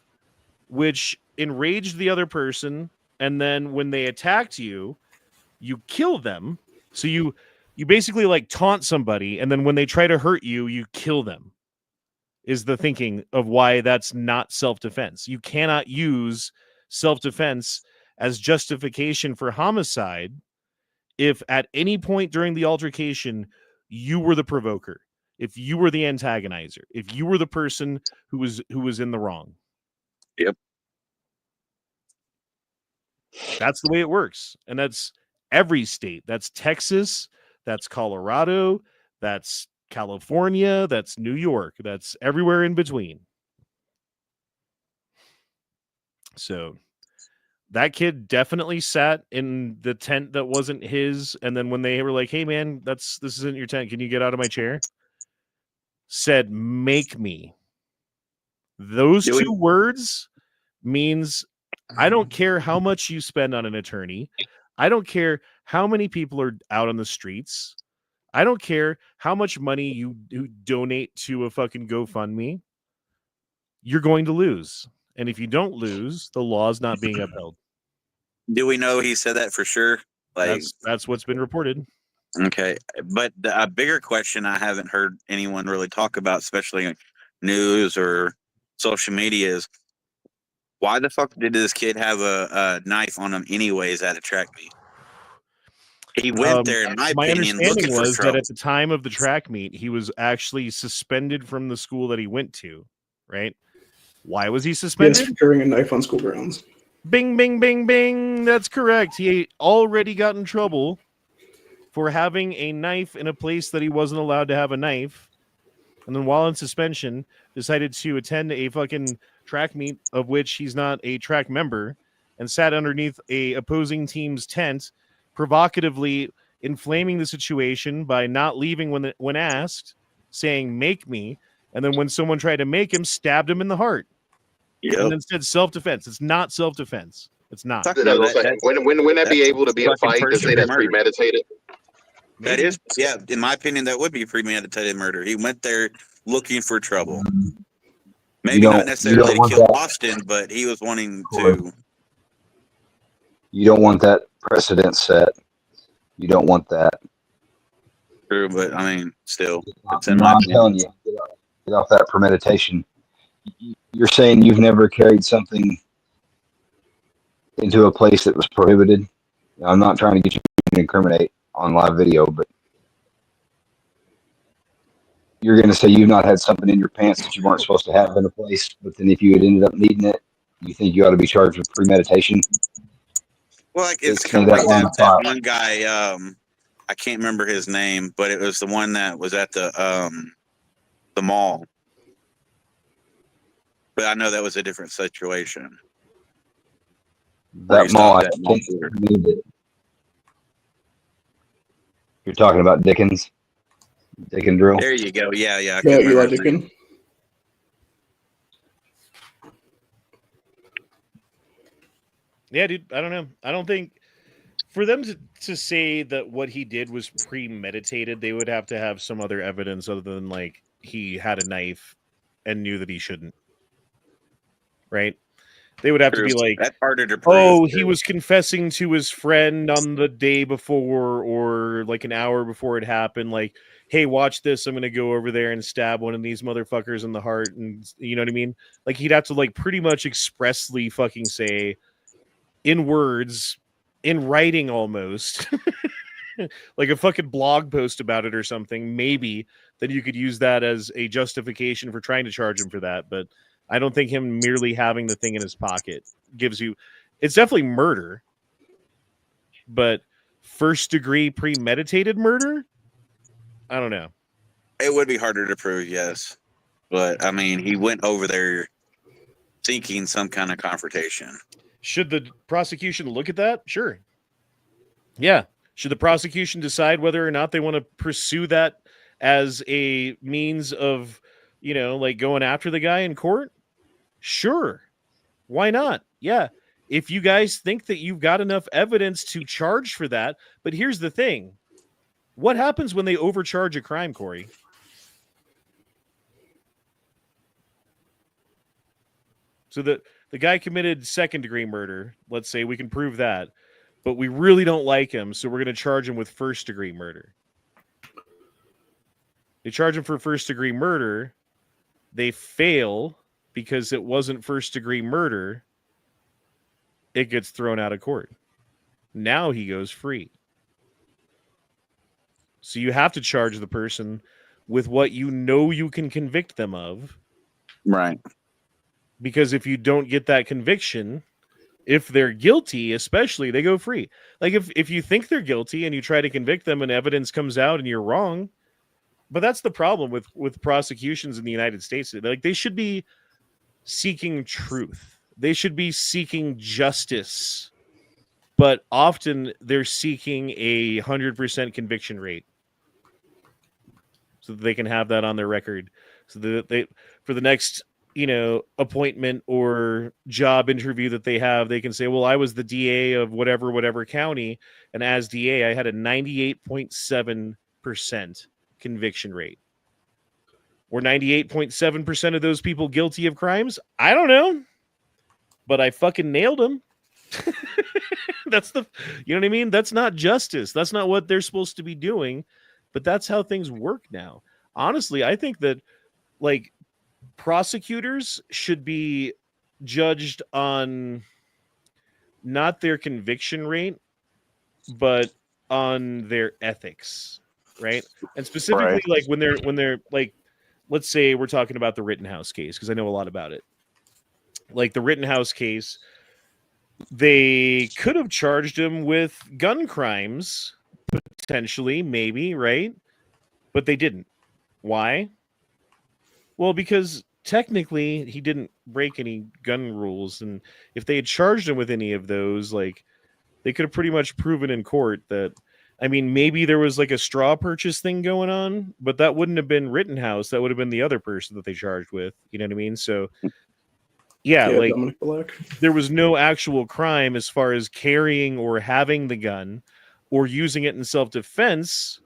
which enraged the other person, and then when they attacked you, you kill them. So you basically like taunt somebody, and then when they try to hurt you, you kill them. Is the thinking of why that's not self-defense. You cannot use self-defense as justification for homicide if at any point during the altercation you were the provoker, if you were the antagonizer, if you were the person who was in the wrong. Yep. That's the way it works. And that's every state. That's Texas, that's Colorado, that's California, that's New York, that's everywhere in between. So that kid definitely sat in the tent that wasn't his, and then when they were like, "Hey man, this isn't your tent, can you get out of my chair?" said, "Make me." Those two words means I don't care how much you spend on an attorney. I don't care how many people are out on the streets. I don't care how much money you donate to a fucking GoFundMe. You're going to lose. And if you don't lose, the law is not being upheld. Do we know he said that for sure? Like, That's what's been reported. okay, but a bigger question I haven't heard anyone really talk about, especially in news or social media, is why the fuck did this kid have a knife on him anyways at a track meet? He went there, in my opinion, understanding looking for was trouble. that at the time of the track meet, he was actually suspended from the school that he went to, right? Why was he suspended? Yes, for carrying a knife on school grounds. Bing, bing, bing, bing. That's correct. He already got in trouble for having a knife in a place that he wasn't allowed to have a knife. And then while in suspension, decided to attend a fucking track meet of which he's not a track member and sat underneath a opposing team's tent, provocatively inflaming the situation by not leaving when asked, saying, "Make me." And then when someone tried to make him, stabbed him in the heart. Yep. And then said self-defense. It's not self-defense. It's not. Wouldn't that be able to be a fight to say that's premeditated? That is, yeah, in my opinion, that would be premeditated murder. He went there looking for trouble. Maybe not necessarily to kill Austin, but he was wanting to. You don't want that precedent set. You don't want that. True, but I mean, still, it's I'm telling you, get off that premeditation. You're saying you've never carried something into a place that was prohibited. I'm not trying to get you to incriminate on live video, but you're going to say you've not had something in your pants that you weren't supposed to have in a place, but then if you had ended up needing it, you think you ought to be charged with premeditation? Well, like, it's kind of like that one guy, I can't remember his name, but it was the one that was at the mall. But I know that was a different situation. That mall, I think you're talking about Dickens? Dickens Drill? There you go. Yeah. Yeah, Eli Dickens. Yeah, dude, I don't know. I don't think for them to say that what he did was premeditated, they would have to have some other evidence other than like he had a knife and knew that he shouldn't. Right? They would have to be like, that's harder to prove. Oh, he was confessing to his friend on the day before or like an hour before it happened. Like, hey, watch this. I'm going to go over there and stab one of these motherfuckers in the heart. And you know what I mean? Like he'd have to like pretty much expressly fucking say in words, in writing almost, like a fucking blog post about it or something. Maybe then you could use that as a justification for trying to charge him for that. But I don't think him merely having the thing in his pocket gives you... It's definitely murder. But first degree premeditated murder? I don't know. It would be harder to prove, yes. But, I mean, he went over there seeking some kind of confrontation. Should the prosecution look at that? Sure. Yeah. Should the prosecution decide whether or not they want to pursue that as a means of, you know, like going after the guy in court? Sure. Why not? Yeah. If you guys think that you've got enough evidence to charge for that, but here's the thing. What happens when they overcharge a crime, Corey? So the guy committed second-degree murder. Let's say we can prove that, but we really don't like him, so we're going to charge him with first-degree murder. They charge him for first-degree murder. They fail because it wasn't first-degree murder. It gets thrown out of court. Now he goes free. So you have to charge the person with what you know you can convict them of. Right. Because if you don't get that conviction, if they're guilty, especially, they go free. Like if you think they're guilty and you try to convict them and evidence comes out and you're wrong, but that's the problem with prosecutions in the United States. Like they should be seeking truth. They should be seeking justice. But often they're seeking 100% conviction rate. So that they can have that on their record. So that they, for the next, appointment or job interview that they have, they can say, well, I was the DA of whatever county. And as DA, I had a 98.7 conviction rate. Were 98.7% of those people guilty of crimes? I don't know. But I fucking nailed them. That's the, you know what I mean? That's not justice. That's not what they're supposed to be doing. But that's how things work now. Honestly, I think that like prosecutors should be judged on not their conviction rate, but on their ethics, right? And specifically, Right. like when they're like, let's say we're talking about the Rittenhouse case because I know a lot about it. Like the Rittenhouse case, they could have charged him with gun crimes, potentially, maybe, right? But they didn't. Why? Well, because technically he didn't break any gun rules, and if they had charged him with any of those, like they could have pretty much proven in court that, I mean, maybe there was like a straw purchase thing going on, but that wouldn't have been Rittenhouse. That would have been the other person that they charged with. You know what I mean? So, yeah, like Dominic Black. there was no actual crime as far as carrying or having the gun or using it in self-defense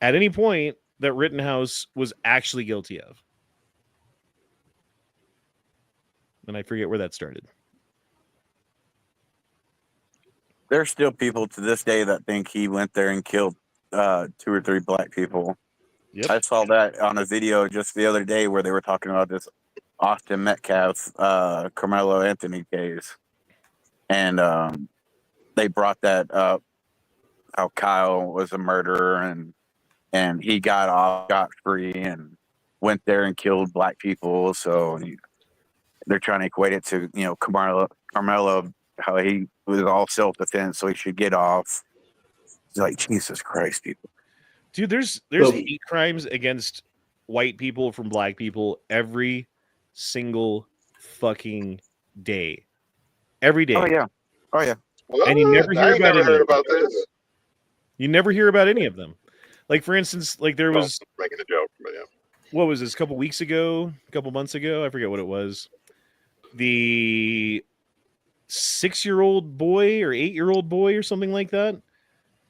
at any point that Rittenhouse was actually guilty of. And I forget where that started. There's still people to this day that think he went there and killed 2 or 3 black people. Yep. I saw that on a video just the other day where they were talking about this Austin Metcalf, Carmelo Anthony case. And they brought that up, how Kyle was a murderer and he got off scot-free and went there and killed black people. So they're trying to equate it to, you know, Carmelo, how he was all self-defense, so he should get off. It's like, Jesus Christ, people. Dude, there's hate crimes against white people from black people every single fucking day. Every day. Oh, yeah. Oh, yeah. And you never hear about any heard of about them. this. You never hear about any of them. Like, for instance, like there was... making a joke, but yeah. What was this, a couple weeks ago? A couple months ago? I forget what it was. The 6-year-old boy or 8-year-old boy or something like that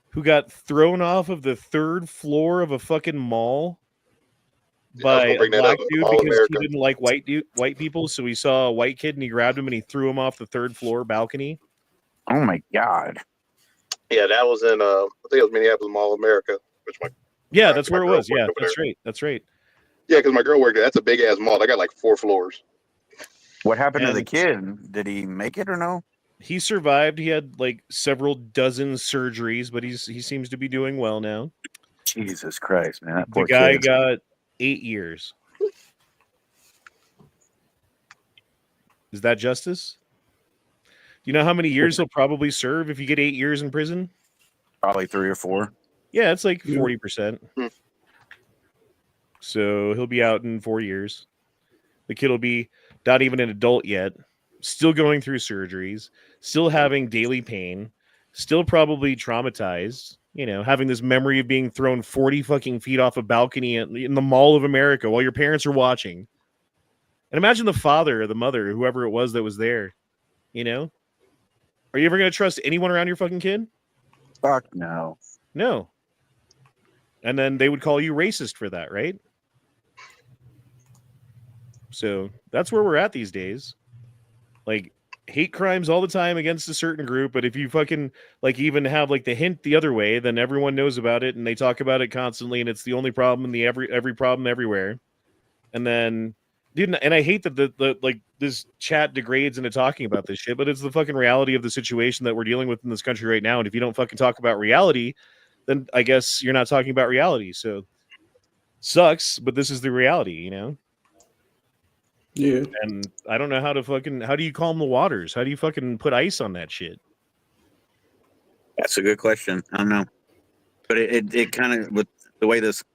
who got thrown off of the 3rd floor of a fucking mall by a black dude because he didn't like white people. So he saw a white kid and he grabbed him and he threw him off the 3rd floor balcony. Oh my God. Yeah, that was in I think it was Minneapolis Mall of America. Yeah, that's where it was. Yeah, that's right. That's right. Yeah, because my girl worked there. That's a big ass mall. They got like 4 floors. What happened to the kid? Did he make it or no? He survived. He had like several dozen surgeries, but he seems to be doing well now. Jesus Christ, man. That The poor guy kid. got 8 years. Is that justice? Do you know how many years he'll probably serve if you get 8 years in prison? Probably 3 or 4. Yeah, it's like 40%. So he'll be out in 4 years. The kid will be not even an adult yet, still going through surgeries, still having daily pain, still probably traumatized, you know, having this memory of being thrown 40 fucking feet off a balcony in the Mall of America while your parents are watching. And imagine the father or the mother, whoever it was that was there, you know? Are you ever going to trust anyone around your fucking kid? Fuck no. No. And then they would call you racist for that, right? So that's where we're at these days. Like, hate crimes all the time against a certain group, but if you fucking like even have like the hint the other way, then everyone knows about it and they talk about it constantly, and it's the only problem in the every problem everywhere. And then, dude, and I hate that the like this chat degrades into talking about this shit, but it's the fucking reality of the situation that we're dealing with in this country right now. And if you don't fucking talk about reality, then I guess you're not talking about reality. So sucks, but this is the reality, you know? Yeah. And I don't know how do you calm the waters? How do you fucking put ice on that shit? That's a good question. I don't know. But it kind of, with the way this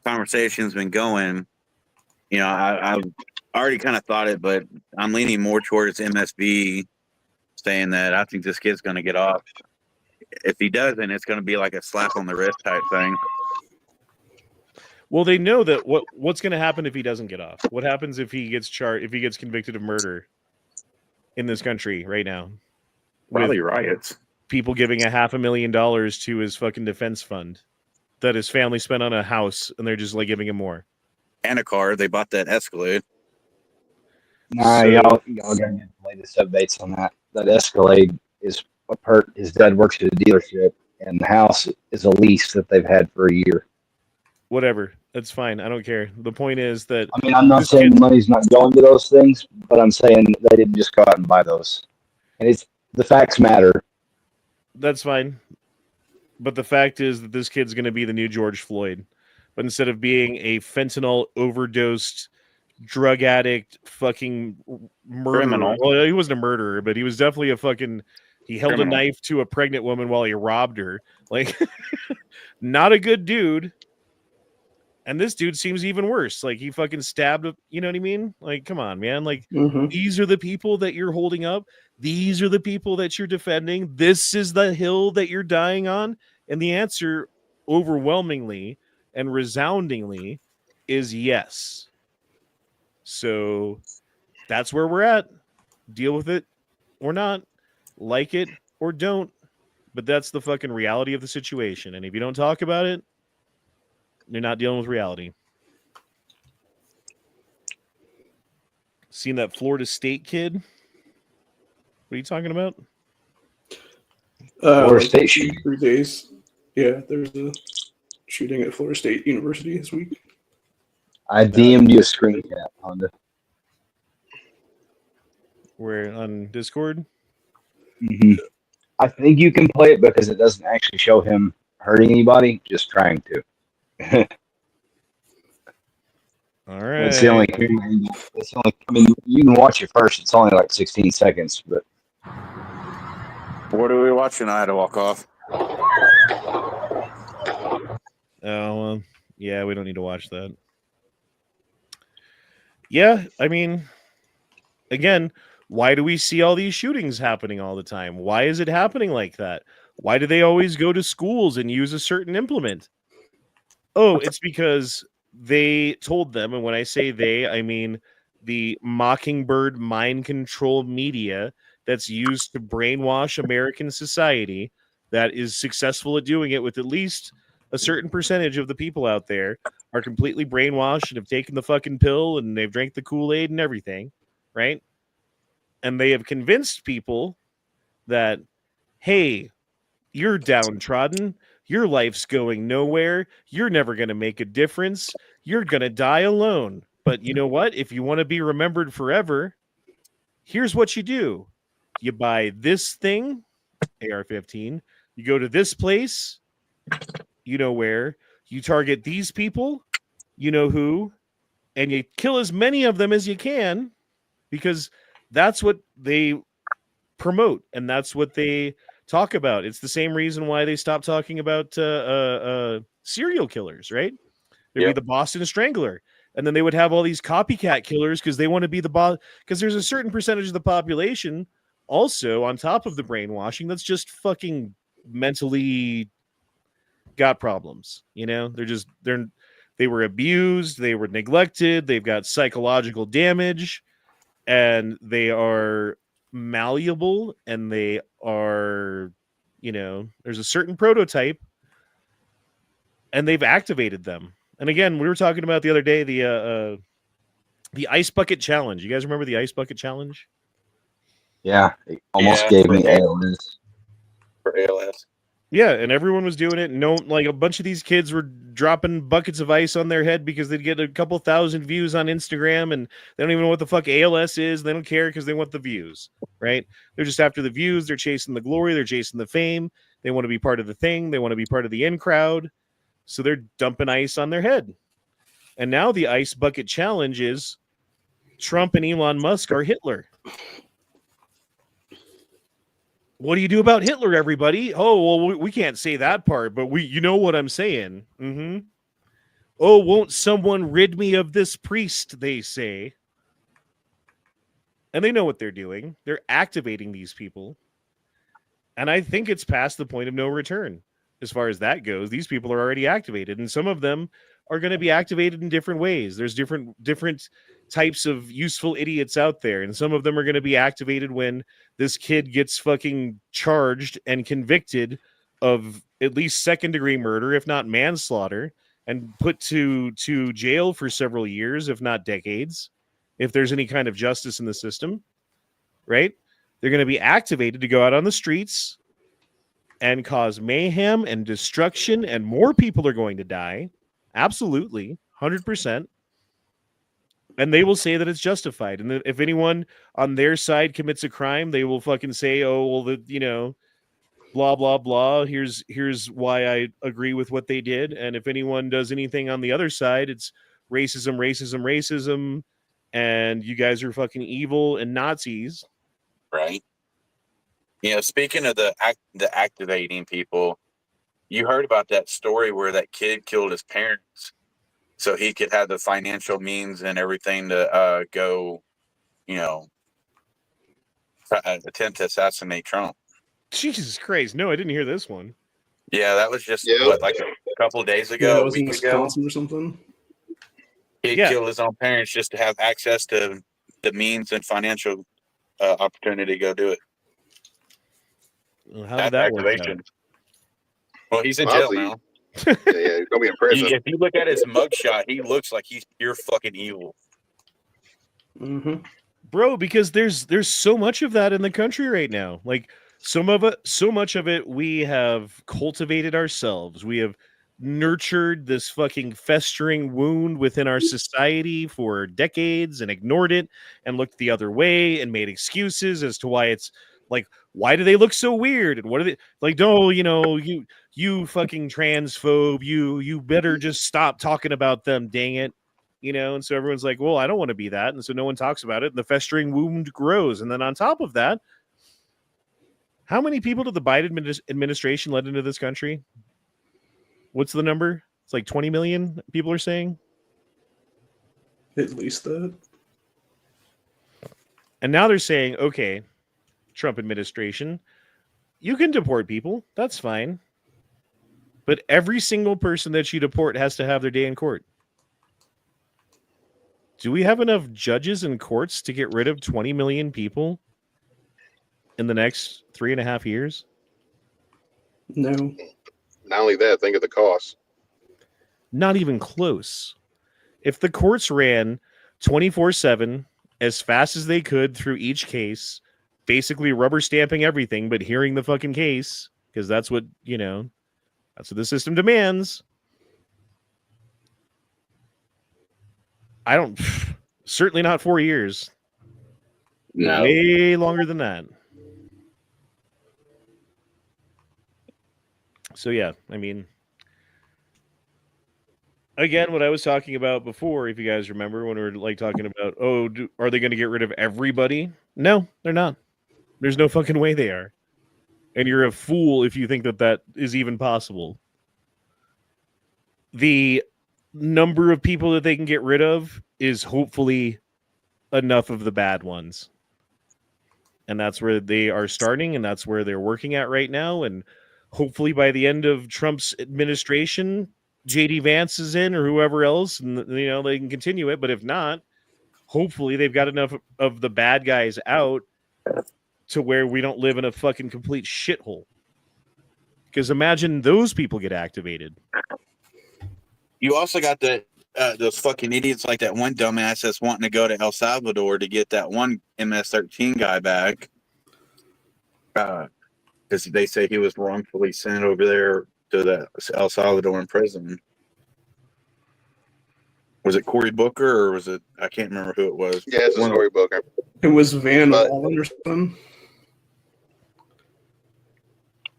conversation's been going, you know, I've already kind of thought it, but I'm leaning more towards MSB saying that I think this kid's going to get off. If he doesn't, it's going to be like a slap on the wrist type thing. Well, they know that what's going to happen if he doesn't get off. What happens if he gets if he gets convicted of murder in this country right now? Probably riots. People giving $500,000 to his fucking defense fund. that his family spent on a house, and they're just like giving him more. And a car. They bought that Escalade. Nah, So- y'all gotta get the latest updates on that. That Escalade is a perk. His dad works at a dealership, and the house is a lease that they've had for a year. Whatever, that's fine. I don't care. The point is that I mean, I'm not This saying kid- money's not going to those things, but I'm saying they didn't just go out and buy those. And it's the facts matter. that's fine. But the fact is that this kid's going to be the new George Floyd. But instead of being a fentanyl overdosed drug addict, fucking murderer. Criminal. Well, he wasn't a murderer, but he was definitely a fucking. He held Criminal. a knife to a pregnant woman while he robbed her. Like, not a good dude. And this dude seems even worse. Like, he fucking stabbed. You know what I mean? Like, come on, man. Like, these are the people that you're holding up. These are the people that you're defending. This is the hill that you're dying on. And the answer, overwhelmingly and resoundingly, is yes. So that's where we're at. Deal with it or not. Like it or don't. But that's the fucking reality of the situation. And if you don't talk about it, you're not dealing with reality. Seen that Florida State kid? What are you talking about? Florida State shooting. 3 days. Yeah, there's a shooting at Florida State University this week. I DM'd you a screen cap, Honda. We're on Discord. Mm-hmm. I think you can play it because it doesn't actually show him hurting anybody, just trying to. All right. It's the only. It's the only. I mean, you can watch it first. It's only like 16 seconds, but What are we watching? I had to walk off. Oh, well, yeah, we don't need to watch that. Yeah, I mean, again, why do we see all these shootings happening all the time? Why is it happening like that? Why do they always go to schools and use a certain implement? Oh, it's because they told them, and when I say they, I mean the Mockingbird mind control media that's used to brainwash American society, that is successful at doing it with at least a certain percentage of the people out there are completely brainwashed and have taken the fucking pill and they've drank the Kool-Aid and everything, right? And they have convinced people that, hey, you're downtrodden. Your life's going nowhere. You're never going to make a difference. You're going to die alone. But you know what? If you want to be remembered forever, here's what you do. You buy this thing, AR-15. You go to this place, you know where. You target these people, you know who. And you kill as many of them as you can because that's what they promote and that's what they talk about. It's the same reason why they stopped talking about serial killers, right? There'd be the Boston Strangler. And then they would have all these copycat killers because they want to be the boss. Because there's a certain percentage of the population also on top of the brainwashing that's just fucking mentally got problems. You know, they were abused, they were neglected, they've got psychological damage, and they are malleable, and they are, you know, there's a certain prototype, and they've activated them. And again, we were talking about the other day the ice bucket challenge. You guys remember the ice bucket challenge? yeah, it almost gave me ALS. For ALS. Yeah, and everyone was doing it. No, like a bunch of these kids were dropping buckets of ice on their head because they'd get a couple thousand views on Instagram, and they don't even know what the fuck ALS is. They don't care because they want the views, right? They're just after the views. They're chasing the glory. They're chasing the fame. They want to be part of the thing. They want to be part of the in crowd. So they're dumping ice on their head. And now the ice bucket challenge is Trump and Elon Musk are Hitler. What do you do about Hitler, everybody? Oh, well, we can't say that part, but you know what I'm saying. Mm-hmm. Oh, won't someone rid me of this priest, they say. And they know what they're doing. They're activating these people. And I think it's past the point of no return. As far as that goes, these people are already activated, and some of them are going to be activated in different ways. There's different types of useful idiots out there, and some of them are going to be activated when this kid gets fucking charged and convicted of at least second-degree murder, if not manslaughter, and put to jail for several years, if not decades, if there's any kind of justice in the system, right? They're going to be activated to go out on the streets and cause mayhem and destruction, and more people are going to die. Absolutely, 100%. And they will say that it's justified. And if anyone on their side commits a crime, they will fucking say, oh, well, blah, blah, blah. Here's why I agree with what they did. And if anyone does anything on the other side, it's racism, racism, racism. And you guys are fucking evil and Nazis. Right. Speaking of the activating people, you heard about that story where that kid killed his parents so he could have the financial means and everything to go, attempt to assassinate Trump. Jesus Christ. No, I didn't hear this one. Yeah, that was just like a couple of days ago. Yeah, that a was in week ago. Wisconsin or something. He killed his own parents just to have access to the means and financial opportunity to go do it. Well, how did that work out? Well, he's in jail now. Yeah, he's gonna be in prison. If you look at his mugshot, he looks like he's pure fucking evil. Mm-hmm. Bro, because there's so much of that in the country right now. Like so much of it we have cultivated ourselves. We have nurtured this fucking festering wound within our society for decades and ignored it and looked the other way and made excuses as to why it's like, why do they look so weird? And what are they like? No, you fucking transphobe, you better just stop talking about them, dang it. And so everyone's like, well, I don't want to be that. And so no one talks about it. And the festering wound grows. And then on top of that, how many people did the Biden administration let into this country? What's the number? It's like 20 million people are saying. At least that. And now they're saying, okay, Trump administration, you can deport people. That's fine. But every single person that you deport has to have their day in court. Do we have enough judges and courts to get rid of 20 million people in the next 3.5 years? No. Not only that, think of the cost. Not even close. If the courts ran 24/7 as fast as they could through each case, basically rubber stamping everything, but hearing the fucking case, because that's what the system demands. Certainly not 4 years. No. Way longer than that. So yeah, I mean, again, what I was talking about before, if you guys remember, when we were like talking about, are they going to get rid of everybody? No, they're not. There's no fucking way they are. And you're a fool if you think that is even possible. The number of people that they can get rid of is hopefully enough of the bad ones. And that's where they are starting, and that's where they're working at right now. And hopefully by the end of Trump's administration, J.D. Vance is in or whoever else, and they can continue it. But if not, hopefully they've got enough of the bad guys out to where we don't live in a fucking complete shithole. Because imagine those people get activated. You also got those fucking idiots like that one dumbass that's wanting to go to El Salvador to get that one MS-13 guy back. Because they say he was wrongfully sent over there to the El Salvadoran prison. Was it Cory Booker or was it? I can't remember who it was. Yeah, it's a Sorry Booker. It was Van Wallen or something.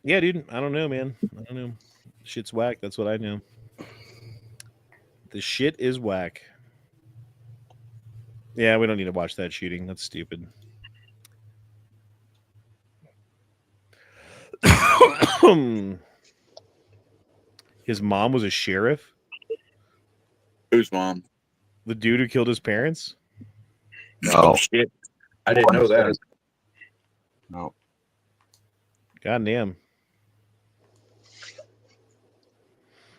Yeah, dude. I don't know, man. I don't know. Shit's whack. That's what I know. The shit is whack. Yeah, we don't need to watch that shooting. That's stupid. His mom was a sheriff? Whose mom? The dude who killed his parents? No. Oh, shit. I didn't know that. No. God damn.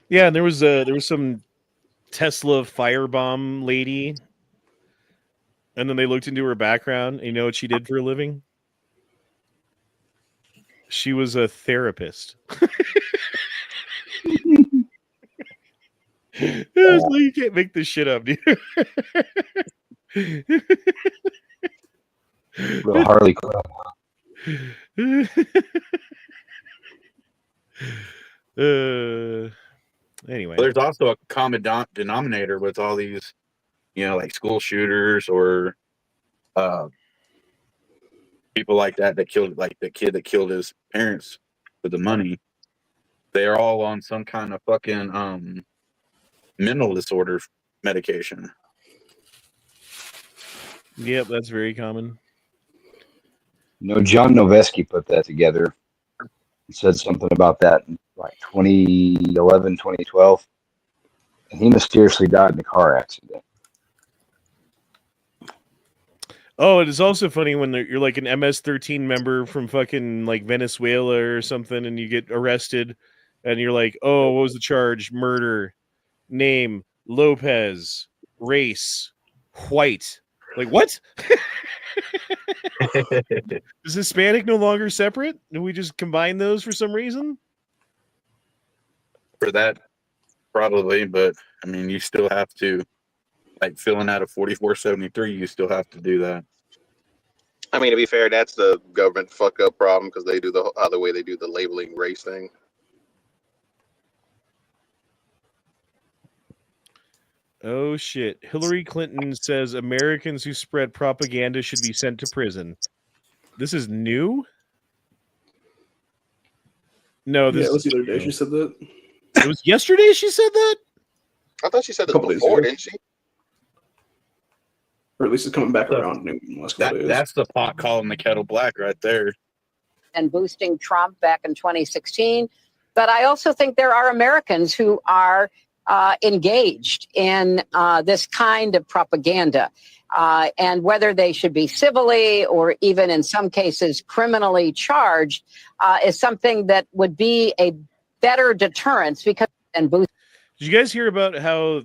Yeah, and there was some Tesla firebomb lady, and then they looked into her background. And you know what she did for a living? She was a therapist. So you can't make this shit up, dude. Real Harley Quinn. Anyway, There's also a common denominator with all these, like school shooters or people like that killed, like the kid that killed his parents for the money. They are all on some kind of fucking mental disorder medication. Yep, that's very common. John Noveski put that together. He said something about that in like 2011, 2012. And he mysteriously died in a car accident. Oh, it is also funny when you're like an MS-13 member from fucking like Venezuela or something, and you get arrested, and you're like, oh, what was the charge? Murder. Name, Lopez. Race, white. Like, what? Is Hispanic no longer separate? Do we just combine those for some reason? For that, probably, but I mean, you still have to, like, filling out a 4473, you still have to do that. I mean, to be fair, that's the government fuck up problem because they do the other way they do the labeling race thing. Oh shit. Hillary Clinton says Americans who spread propaganda should be sent to prison. This is new? No, this Yeah, it was is the other day she said that. It was yesterday she said that? I thought she said this Couple days before, ago. didn't she? Or at least it's coming back around in the last couple days. That's the pot calling the kettle black right there. And boosting Trump back in 2016. But I also think there are Americans who are engaged in this kind of propaganda. And whether they should be civilly or even in some cases criminally charged is something that would be a better deterrence because and boost. Did you guys hear about how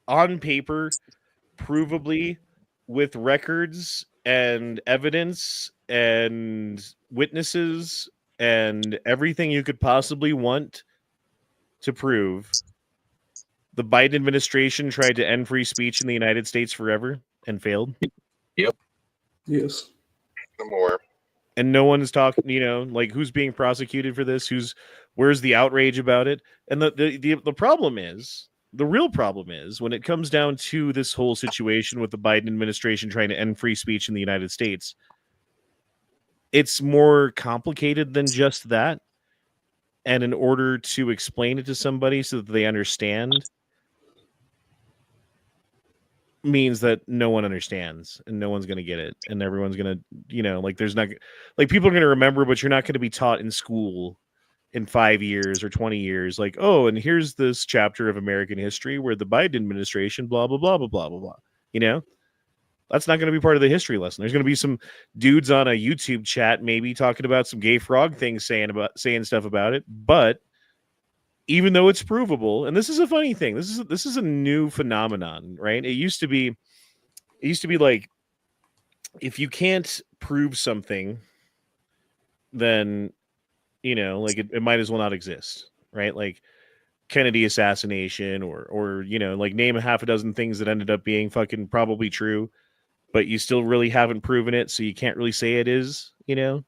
on paper, provably, with records and evidence and witnesses and everything you could possibly want to prove, the Biden administration tried to end free speech in the United States forever and failed? Yep. Yes. No more. And no one's talking, like who's being prosecuted for this? Where's the outrage about it? And the problem is, the real problem is when it comes down to this whole situation with the Biden administration trying to end free speech in the United States, it's more complicated than just that. And in order to explain it to somebody so that they understand, means that no one understands and no one's going to get it. And everyone's going to, like there's not, like people are going to remember, but you're not going to be taught in school in 5 years or 20 years, like, oh, and here's this chapter of American history where the Biden administration, blah, blah, blah, blah, blah, blah, blah. That's not going to be part of the history lesson. There's going to be some dudes on a YouTube chat, maybe talking about some gay frog things, saying stuff about it. But even though it's provable, and this is a funny thing, this is a new phenomenon, right? It used to be like, if you can't prove something, then like it might as well not exist, right? Like Kennedy assassination or like name a half a dozen things that ended up being fucking probably true, but you still really haven't proven it, so you can't really say it is, But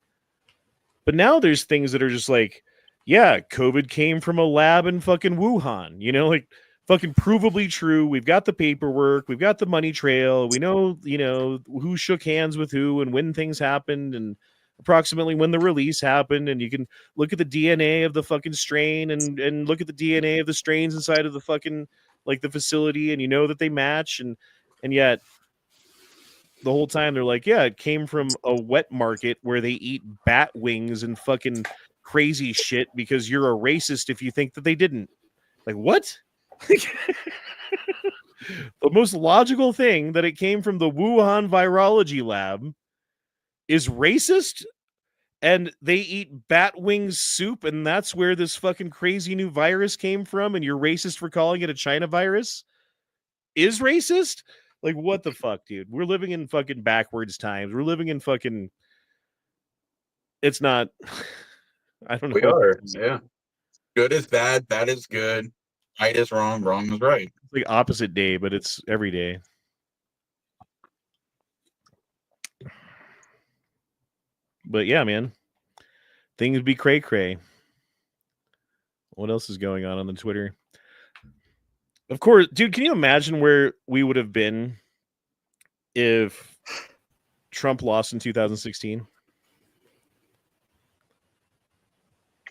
now there's things that are just like, yeah, COVID came from a lab in fucking Wuhan, like fucking provably true. We've got the paperwork, we've got the money trail, we know, who shook hands with who and when things happened and approximately when the release happened, and you can look at the DNA of the fucking strain and look at the DNA of the strains inside of the fucking like the facility, and that they match, and yet the whole time they're like, yeah, it came from a wet market where they eat bat wings and fucking crazy shit because you're a racist if you think that they didn't. Like, what? The most logical thing that it came from the Wuhan virology lab is racist, and they eat bat wings soup, and that's where this fucking crazy new virus came from, and you're racist for calling it a China virus is racist? Like, what the fuck, dude? We're living in fucking backwards times. We're living in fucking... It's not... I don't know. We are. Yeah. Good is bad. Bad is good. Right is wrong. Wrong is right. It's like opposite day, but it's every day. But yeah, man, things be cray cray. What else is going on the Twitter? Of course, dude, can you imagine where we would have been if Trump lost in 2016?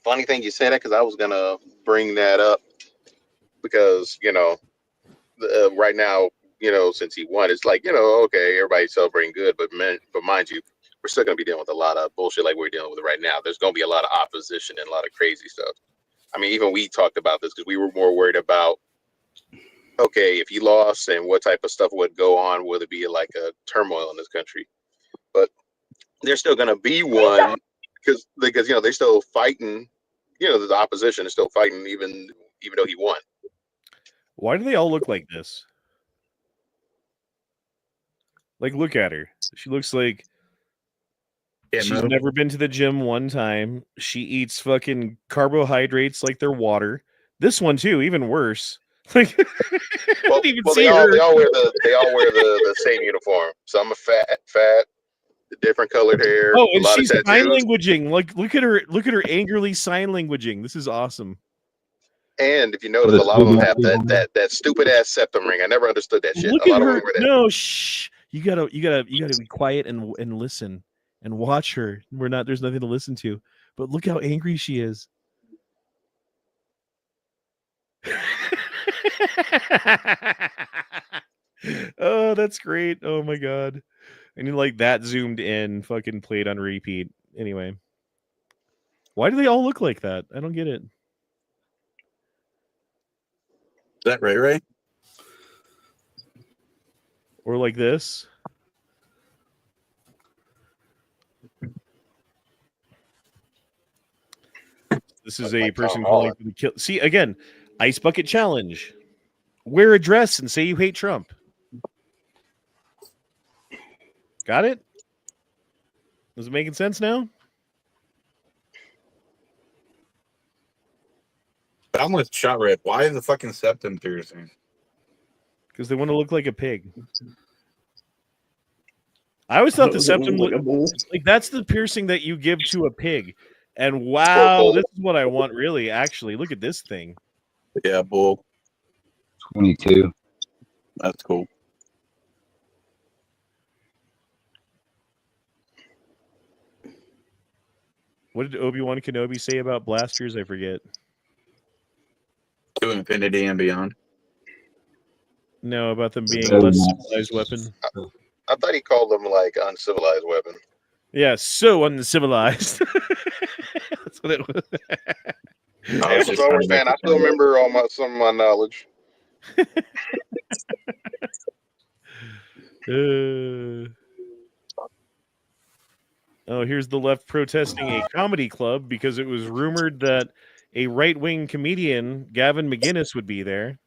Funny thing you say that, because I was gonna bring that up, because right now, since he won, it's like, okay, everybody's celebrating good, but mind you, we're still gonna be dealing with a lot of bullshit like we're dealing with right now. There's gonna be a lot of opposition and a lot of crazy stuff. I mean, even we talked about this because we were more worried about, okay, if he lost and what type of stuff would go on, would it be like a turmoil in this country? But there's still gonna be one, because they're still fighting. The opposition is still fighting, even though he won. Why do they all look like this? Like, look at her. She looks like she's never been to the gym one time. She eats fucking carbohydrates like they're water. This one too, even worse. Like, well, they all wear the same uniform. Some are fat, different colored hair. Oh, and a lot she's of sign languaging. Like, look at her angrily sign languaging. This is awesome. And if you notice, a lot of them have that stupid ass septum ring. I never understood that shit. Look A lot at of her. them wear that. No, shh. You gotta be quiet and listen and watch her. There's nothing to listen to. But look how angry she is. Oh, that's great. Oh my god. And you like that zoomed in, fucking played on repeat. Anyway. Why do they all look like that? I don't get it. Is that Ray Ray? Or like this? This is a person calling for the kill. See, again, Ice Bucket Challenge. Wear a dress and say you hate Trump. Got it? Is it making sense now? I'm with Shot Red. Why is the fucking septum piercing? Because they want to look like a pig. I always thought the septum like a bull. like that's the piercing that you give to a pig. And wow, this is what I want, really. Actually, look at this thing. Yeah, bull. 22. That's cool. What did Obi-Wan Kenobi say about blasters? I forget. To infinity and beyond. No, about them being a less civilized weapon. I thought he called them like uncivilized weapon. Yeah, so uncivilized. That's what it was. I was Star Wars fan. I still remember some of my knowledge. Oh, here's the left protesting a comedy club because it was rumored that a right-wing comedian, Gavin McGinnis, would be there.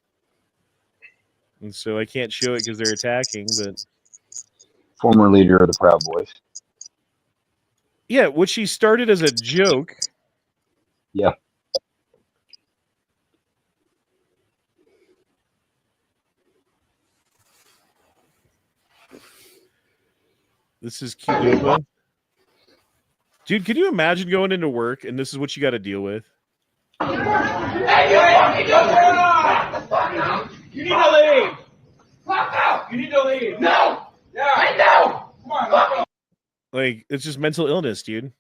And so I can't show it because they're attacking, but... Former leader of the Proud Boys. Yeah, which he started as a joke. Yeah. This is Qdoba. Dude, can you imagine going into work and this is what you got to deal with? You need to leave. You need to leave. No. Yeah. I know. Come on. Like, it's just mental illness, dude.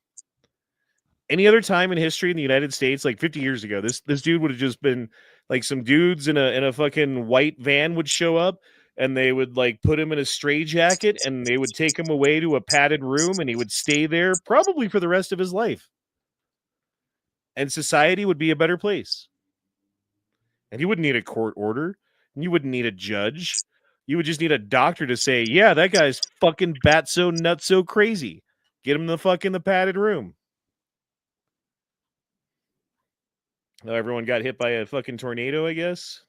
Any other time in history in the United States, like 50 years ago, this dude would have just been like some dudes in a fucking white van would show up and they would like put him in a straitjacket and they would take him away to a padded room and he would stay there probably for the rest of his life. And society would be a better place. And you wouldn't need a court order. And you wouldn't need a judge. You would just need a doctor to say, yeah, that guy's fucking bat-so nut-so crazy. Get him the fuck in the padded room. Now everyone got hit by a fucking tornado, I guess.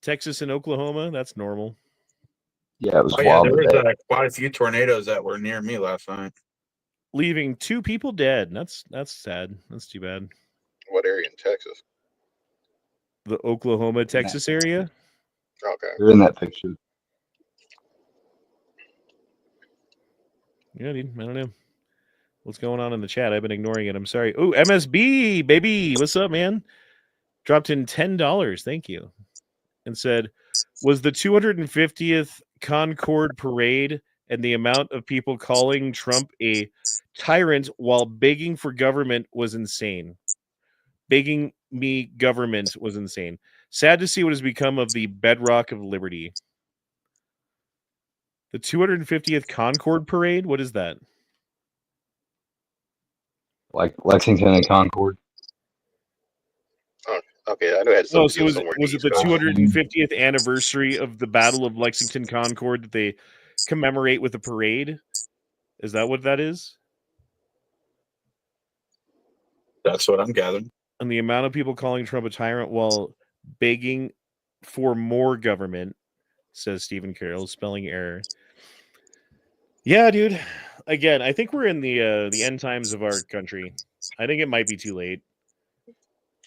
Texas and Oklahoma, that's normal. Yeah, it was Oh, yeah, wild. there was quite a few tornadoes that were near me last night. leaving 2 people dead. That's sad. That's too bad. What area in Texas? The Oklahoma, Texas area. Okay. They're in that picture. Yeah, dude. I don't know what's going on in the chat. I've been ignoring it. I'm sorry. Oh, MSB baby, what's up, man? Dropped in $10. Thank you. And said, was the 250th Concord parade and the amount of people calling Trump a tyrant while begging for government was insane. Begging me government was insane. Sad to see what has become of the bedrock of liberty. The 250th Concord parade? What is that? Like Lexington and Concord. Oh, okay. I know it had Oh, something to so do with was somewhere. it the 250th anniversary of the Battle of Lexington Concord that they commemorate with a parade? Is that what that is? That's what I'm gathering. And the amount of people calling Trump a tyrant while begging for more government, says Stephen Carroll, spelling error. Yeah, dude. Again, I think we're in the end times of our country. I think it might be too late.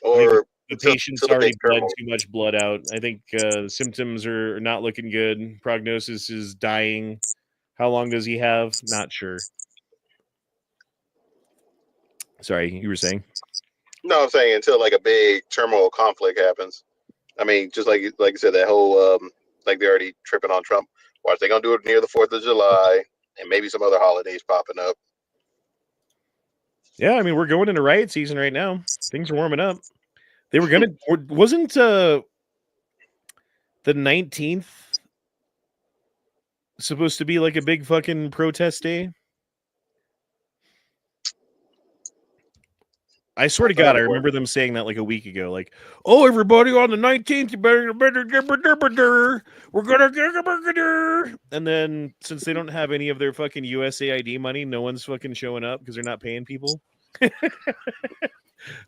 Or The patient's till the already big bled turmoil. too much blood out. I think the symptoms are not looking good. Prognosis is dying. How long does he have? Not sure. Sorry, you were saying? No, I'm saying until like a big turmoil conflict happens. I mean, just like you said, that whole like they're already tripping on Trump. Watch, they're gonna do it near the 4th of July and maybe some other holidays popping up. Yeah, I mean, we're going into riot season right now. Things are warming up. They were gonna wasn't the 19th supposed to be like a big fucking protest day? I swear to God, I remember them saying that like a week ago. Like, oh, everybody on the 19th, you better we're gonna get. And then since they don't have any of their fucking USAID money, no one's fucking showing up because they're not paying people.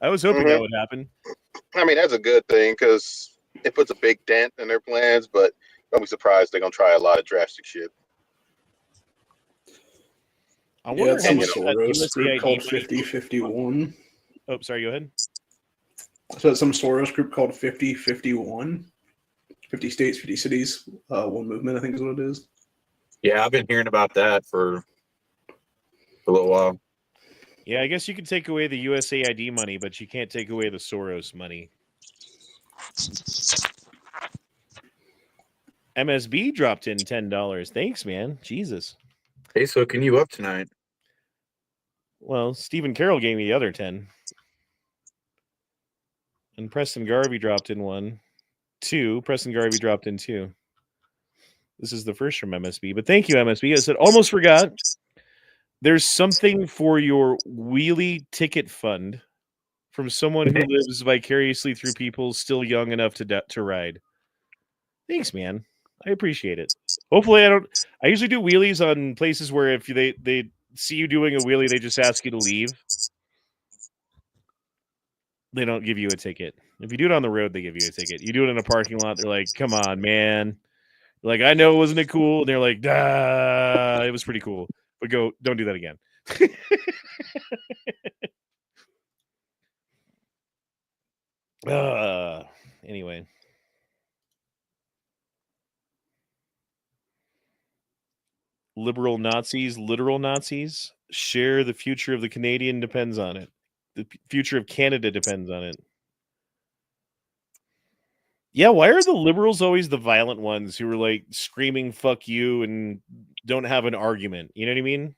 I was hoping that would happen. I mean, that's a good thing because it puts a big dent in their plans, but don't be surprised they're gonna try a lot of drastic shit. I wonder how much Soros group called USAID 5051. Oh, sorry, go ahead. So some Soros group called 5051. 50 states, 50 cities, one movement, I think is what it is. Yeah, I've been hearing about that for a little while. Yeah, I guess you can take away the USAID money, but you can't take away the Soros money. MSB dropped in $10. Thanks, man. Jesus. Hey, so can you up tonight? Well, Stephen Carroll gave me the other 10. And Preston Garvey dropped in 1. 2. Preston Garvey dropped in 2. This is the first from MSB. But thank you, MSB. I said, almost forgot. There's something for your wheelie ticket fund from someone who lives vicariously through people still young enough to ride. Thanks, man. I appreciate it. Hopefully I usually do wheelies on places where if they see you doing a wheelie, they just ask you to leave. They don't give you a ticket. If you do it on the road, they give you a ticket. You do it in a parking lot, they're like, come on, man. Like, I know, wasn't it cool? And they're like, it was pretty cool. But don't do that again. Anyway. Liberal Nazis, literal Nazis, share the future of the Canadian depends on it. The future of Canada depends on it. Yeah, why are the liberals always the violent ones who are like screaming "fuck you" and don't have an argument? You know what I mean?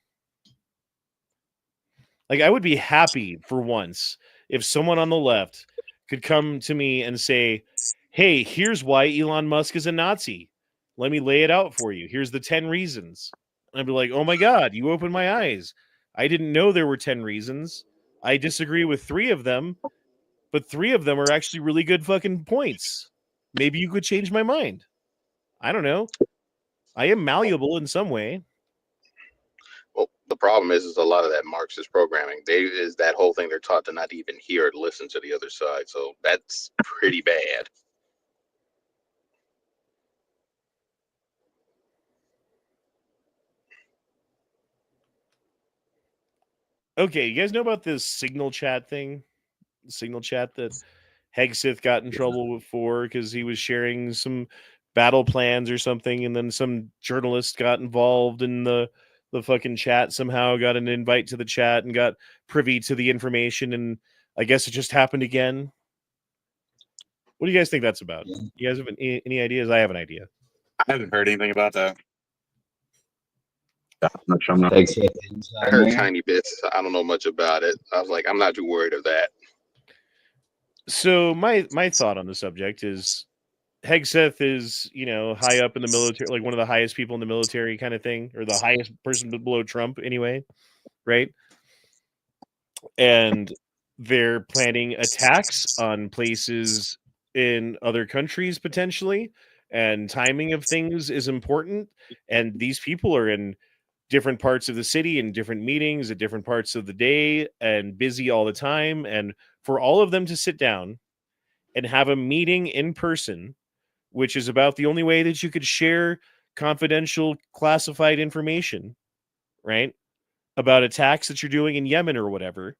Like, I would be happy for once if someone on the left could come to me and say, "Hey, here's why Elon Musk is a Nazi. Let me lay it out for you. Here's the 10 reasons." And I'd be like, "Oh my God, you opened my eyes. I didn't know there were 10 reasons. I disagree with 3 of them, but 3 of them are actually really good fucking points. Maybe you could change my mind. I don't know. I am malleable in some way." Well, the problem is a lot of that Marxist programming. Is that whole thing they're taught to not even hear or listen to the other side. So that's pretty bad. Okay, you guys know about this signal chat thing? Signal chat that Hegseth got in trouble for because he was sharing some battle plans or something, and then some journalist got involved in the fucking chat, somehow got an invite to the chat and got privy to the information, and I guess it just happened again. What do you guys think that's about? You guys have any ideas? I have an idea. I haven't heard anything about that. I heard tiny bits. I don't know much about it. I was like, I'm not too worried of that. So my thought on the subject is Hegseth is, high up in the military, like one of the highest people in the military kind of thing, or the highest person below Trump anyway, right? And they're planning attacks on places in other countries potentially, and timing of things is important. And these people are in different parts of the city and different meetings at different parts of the day and busy all the time. And for all of them to sit down and have a meeting in person, which is about the only way that you could share confidential classified information, right? About attacks that you're doing in Yemen or whatever,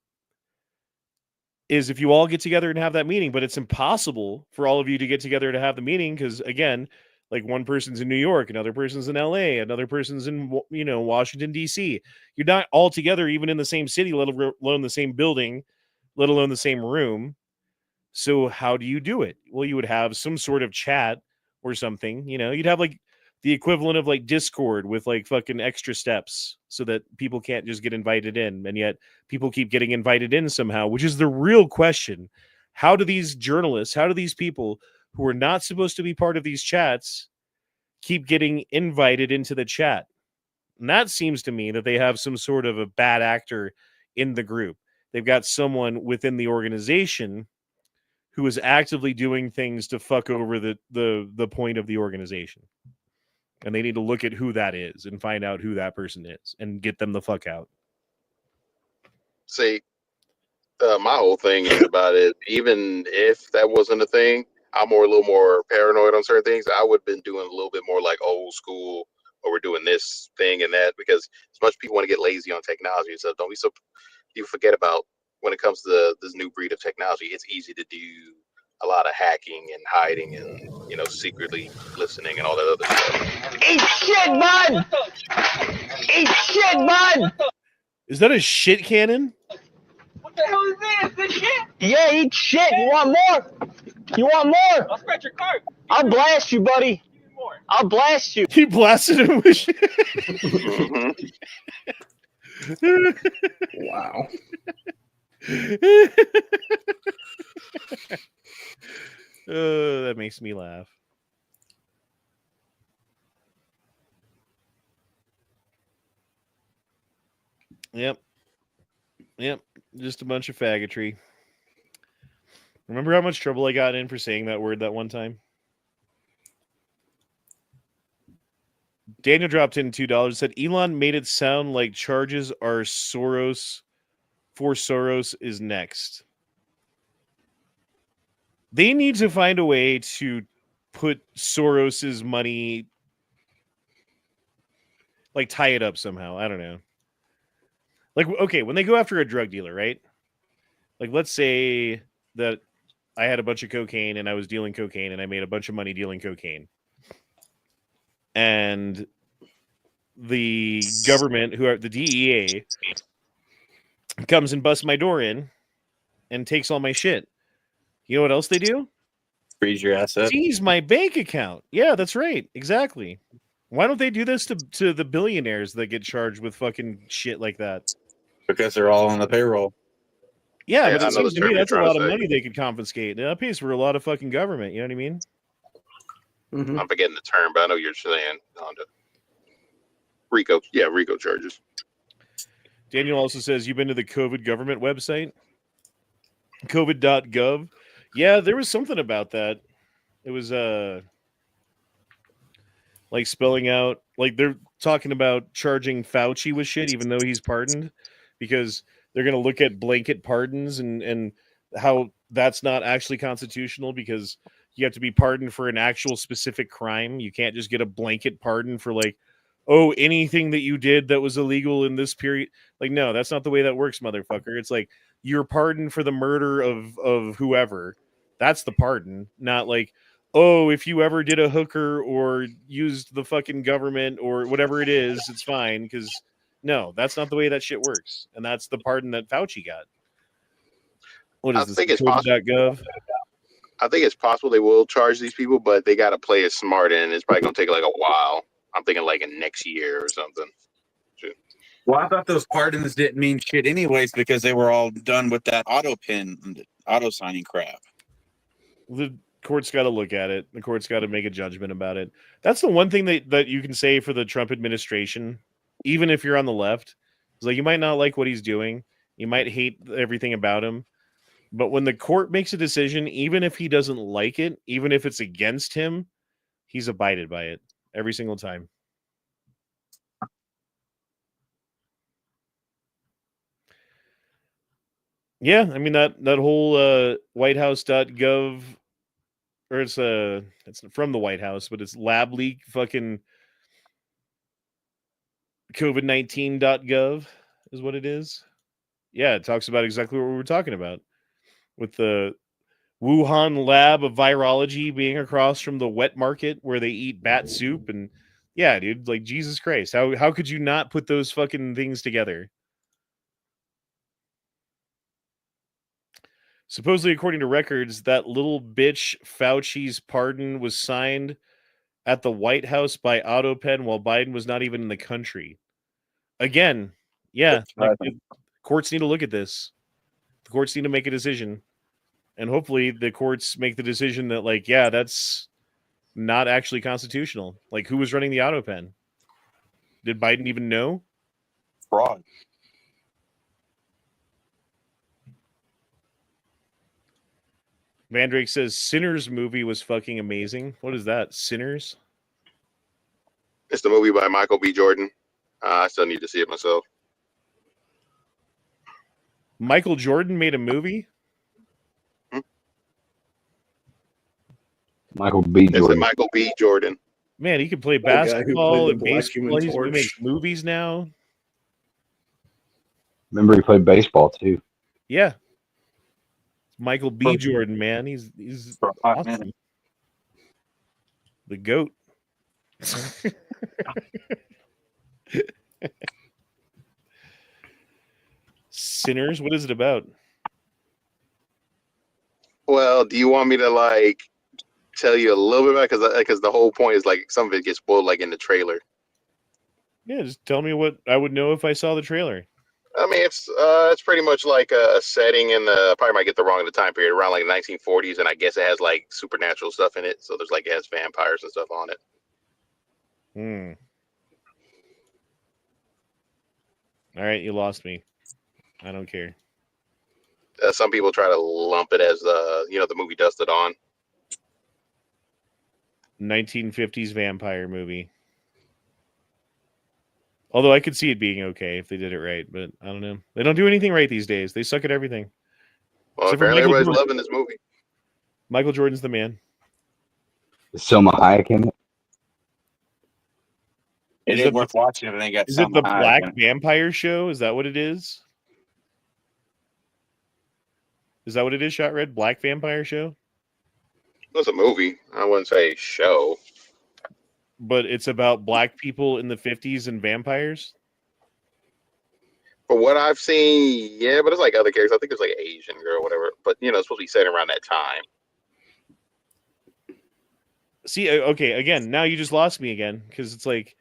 is if you all get together and have that meeting. But it's impossible for all of you to get together to have the meeting because, again, like one person's in New York, another person's in LA, another person's in, Washington, D.C. You're not all together even in the same city, let alone the same building, let alone the same room. So how do you do it? Well, you would have some sort of chat or something, you'd have like the equivalent of like Discord with like fucking extra steps so that people can't just get invited in. And yet people keep getting invited in somehow, which is the real question. How do these journalists, how do these people who are not supposed to be part of these chats keep getting invited into the chat? And that seems to me that they have some sort of a bad actor in the group. They've got someone within the organization who is actively doing things to fuck over the point of the organization. And they need to look at who that is and find out who that person is and get them the fuck out. See, my whole thing is about it. Even if that wasn't a thing, I'm a little more paranoid on certain things. I would have been doing a little bit more like old school, or we're doing this thing and that, because as much people want to get lazy on technology and stuff, don't be so. You forget about when it comes to this new breed of technology. It's easy to do a lot of hacking and hiding and secretly listening and all that other stuff. Eat shit, bud! Eat shit, bud! Is that a shit cannon? What the hell is this? This shit? Yeah, eat shit. You want more? You want more? I'll scratch your cart. I'll blast you, buddy. I'll blast you. He blasted him with shit. Wow. Oh, that makes me laugh. Yep. Just a bunch of faggotry. Remember how much trouble I got in for saying that word that one time? Daniel dropped in $2, said Elon made it sound like charges are Soros is next. They need to find a way to put Soros's money, like tie it up somehow. I don't know. Like, okay, when they go after a drug dealer, right? Like, let's say that I had a bunch of cocaine and I was dealing cocaine and I made a bunch of money dealing cocaine. And the government, the DEA, comes and busts my door in and takes all my shit. You know what else they do? Freeze your asset. Seize my bank account. Yeah, that's right. Exactly. Why don't they do this to the billionaires that get charged with fucking shit like that? Because they're all on the payroll. Yeah, Yeah, but I it know seems the to me term that's a you're lot trying of to say. money they could confiscate. That pays for a lot of fucking government. You know what I mean? Mhm. I'm forgetting the term, but I know you're saying on the RICO. Yeah, RICO charges. Daniel also says, you've been to the COVID government website? COVID.gov? Yeah, there was something about that. It was like spelling out, like they're talking about charging Fauci with shit, even though he's pardoned, because they're going to look at blanket pardons and how that's not actually constitutional, because you have to be pardoned for an actual specific crime. You can't just get a blanket pardon for like oh, anything that you did that was illegal in this period. Like, no, that's not the way that works, motherfucker. It's like you're pardoned for the murder of whoever. That's the pardon, not like, oh, if you ever did a hooker or used the fucking government or whatever it is, it's fine. Because no, that's not the way that shit works. And that's the pardon that Fauci got. What is I this? think it's possible. Code.gov? I think it's possible they will charge these people, but they got to play it smart, and it's probably gonna take like a while. I'm thinking like in next year or something. Well, I thought those pardons didn't mean shit anyways because they were all done with that auto signing crap. The court's got to look at it. The court's got to make a judgment about it. That's the one thing that you can say for the Trump administration, even if you're on the left. It's like you might not like what he's doing. You might hate everything about him. But when the court makes a decision, even if he doesn't like it, even if it's against him, he's abided by it every single time. Yeah, I mean that whole whitehouse.gov, or it's from the White House, but it's lab leak fucking COVID-19.gov is what it is. Yeah, it talks about exactly what we were talking about with the Wuhan lab of virology being across from the wet market where they eat bat soup. And yeah, dude, like Jesus Christ, how could you not put those fucking things together? Supposedly, according to records, that little bitch Fauci's pardon was signed at the White House by AutoPen while Biden was not even in the country. Again, yeah, like, courts need to look at this. The courts need to make a decision. And hopefully the courts make the decision that, like, yeah, that's not actually constitutional. Like, who was running the AutoPen? Did Biden even know? Fraud. Mandrake says Sinners movie was fucking amazing. What is that? Sinners? It's the movie by Michael B. Jordan. I still need to see it myself. Michael Jordan made a movie? Michael B. It's Jordan. Michael B. Jordan. Man, he can play The guy who basketball played the and Black baseball. Human He Torch. makes movies now. Remember, he played baseball too. Yeah. Michael B. Jordan, man. He's awesome. The GOAT. Sinners? What is it about? Well, do you want me to like tell you a little bit about it? Because the whole point is like some of it gets spoiled like in the trailer. Yeah, just tell me what I would know if I saw the trailer. I mean, it's pretty much like a setting in the, probably might get the wrong of the time period, around like the 1940s, and I guess it has like supernatural stuff in it. So there's like, it has vampires and stuff on it. All right, you lost me. I don't care. Some people try to lump it as the movie Dusted On. 1950s vampire movie. Although I could see it being okay if they did it right, but I don't know. They don't do anything right these days. They suck at everything. Well, apparently everybody's loving this movie. Michael Jordan's the man. Is Selma Hayek in it? It ain't worth watching if it ain't got. Is it the Black Vampire Show? Is that what it is? Is that what it is, Shot Red? Black Vampire Show? It's a movie. I wouldn't say show. But it's about black people in the 50s and vampires? For what I've seen, yeah, but it's like other characters. I think it's like an Asian girl or whatever. But, it's supposed to be set around that time. See, okay, again, now you just lost me again. Because it's like,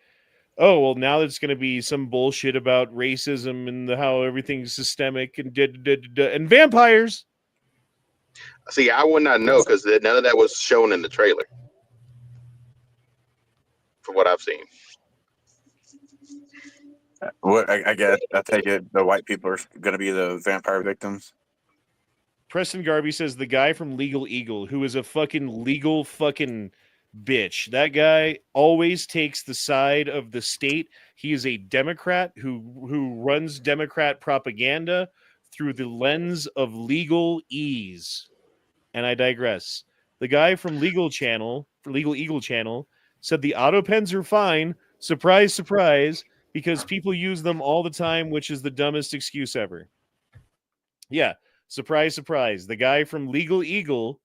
oh, well, now it's going to be some bullshit about racism and how everything's systemic and and vampires. See, I would not know because none of that was shown in the trailer. For what I've seen. What I guess I take it the white people are going to be the vampire victims. Preston Garvey says the guy from Legal Eagle, who is a fucking legal fucking bitch. That guy always takes the side of the state. He is a Democrat who runs Democrat propaganda through the lens of legal ease. And I digress. The guy from Legal Eagle Channel said the auto pens are fine. Surprise, surprise, because people use them all the time, which is the dumbest excuse ever. Yeah, surprise, surprise. The guy from Legal Eagle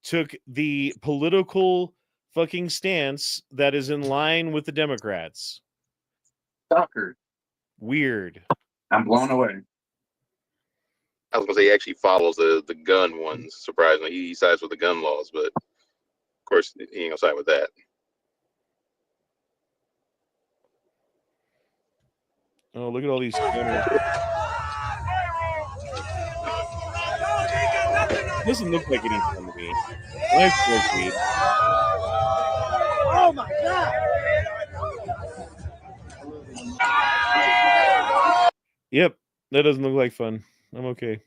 took the political fucking stance that is in line with the Democrats. Stalker. Weird. I'm blown away. I was gonna say he actually follows the gun ones. Surprisingly, he sides with the gun laws, but of course he ain't gonna side with that. Oh, look at all these stoners. Doesn't look like any fun to me. Nice smoke weed. Oh my god! Yep, that doesn't look like fun. I'm okay.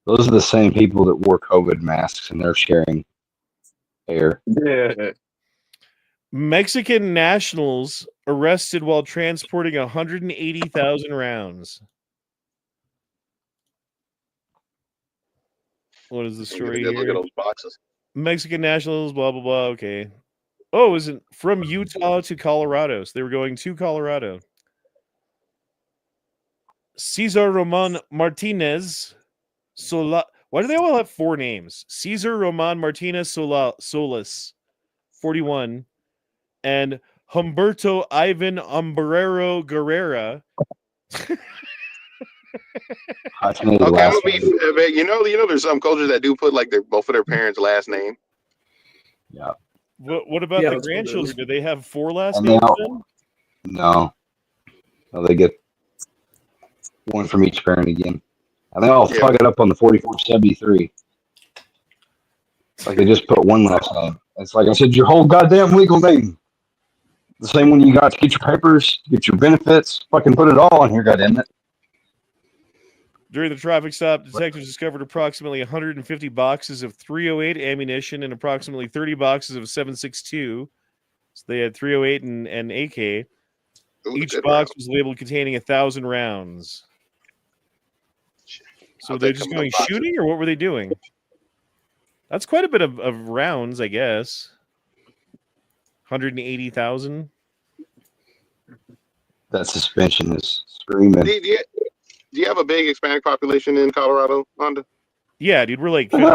Those are the same people that wore COVID masks and they're sharing air. Yeah. Mexican nationals arrested while transporting 180,000 rounds. What is the story Look here? at those boxes. Mexican nationals, blah, blah, blah. Okay. Oh, is it from Utah to Colorado? So they were going to Colorado. Cesar Roman Martinez Sola. Why do they all have four names? Cesar Roman Martinez Solis, 41, and Humberto Ivan Umbrero Guerrera. Okay, I'm gonna be. You know, there's some cultures that do put like both of their parents' last name. Yeah. What about the grandchildren? Do they have four last And names? No, they get one from each parent again. And they all fuck it up on the 4473. Like they just put one last name. It's like I said, your whole goddamn legal name. The same one you got to get your papers, get your benefits, fucking put it all on here, goddamn it. During the traffic stop, detectives discovered approximately 150 boxes of .308 ammunition and approximately 30 boxes of 7.62. So they had .308 and AK. Each box was labeled containing 1,000 rounds. So they're just going shooting, or what were they doing? That's quite a bit of rounds, I guess. 180,000. That suspension is screaming. Do you have a big Hispanic population in Colorado, Honda? Yeah, dude, we're like 50.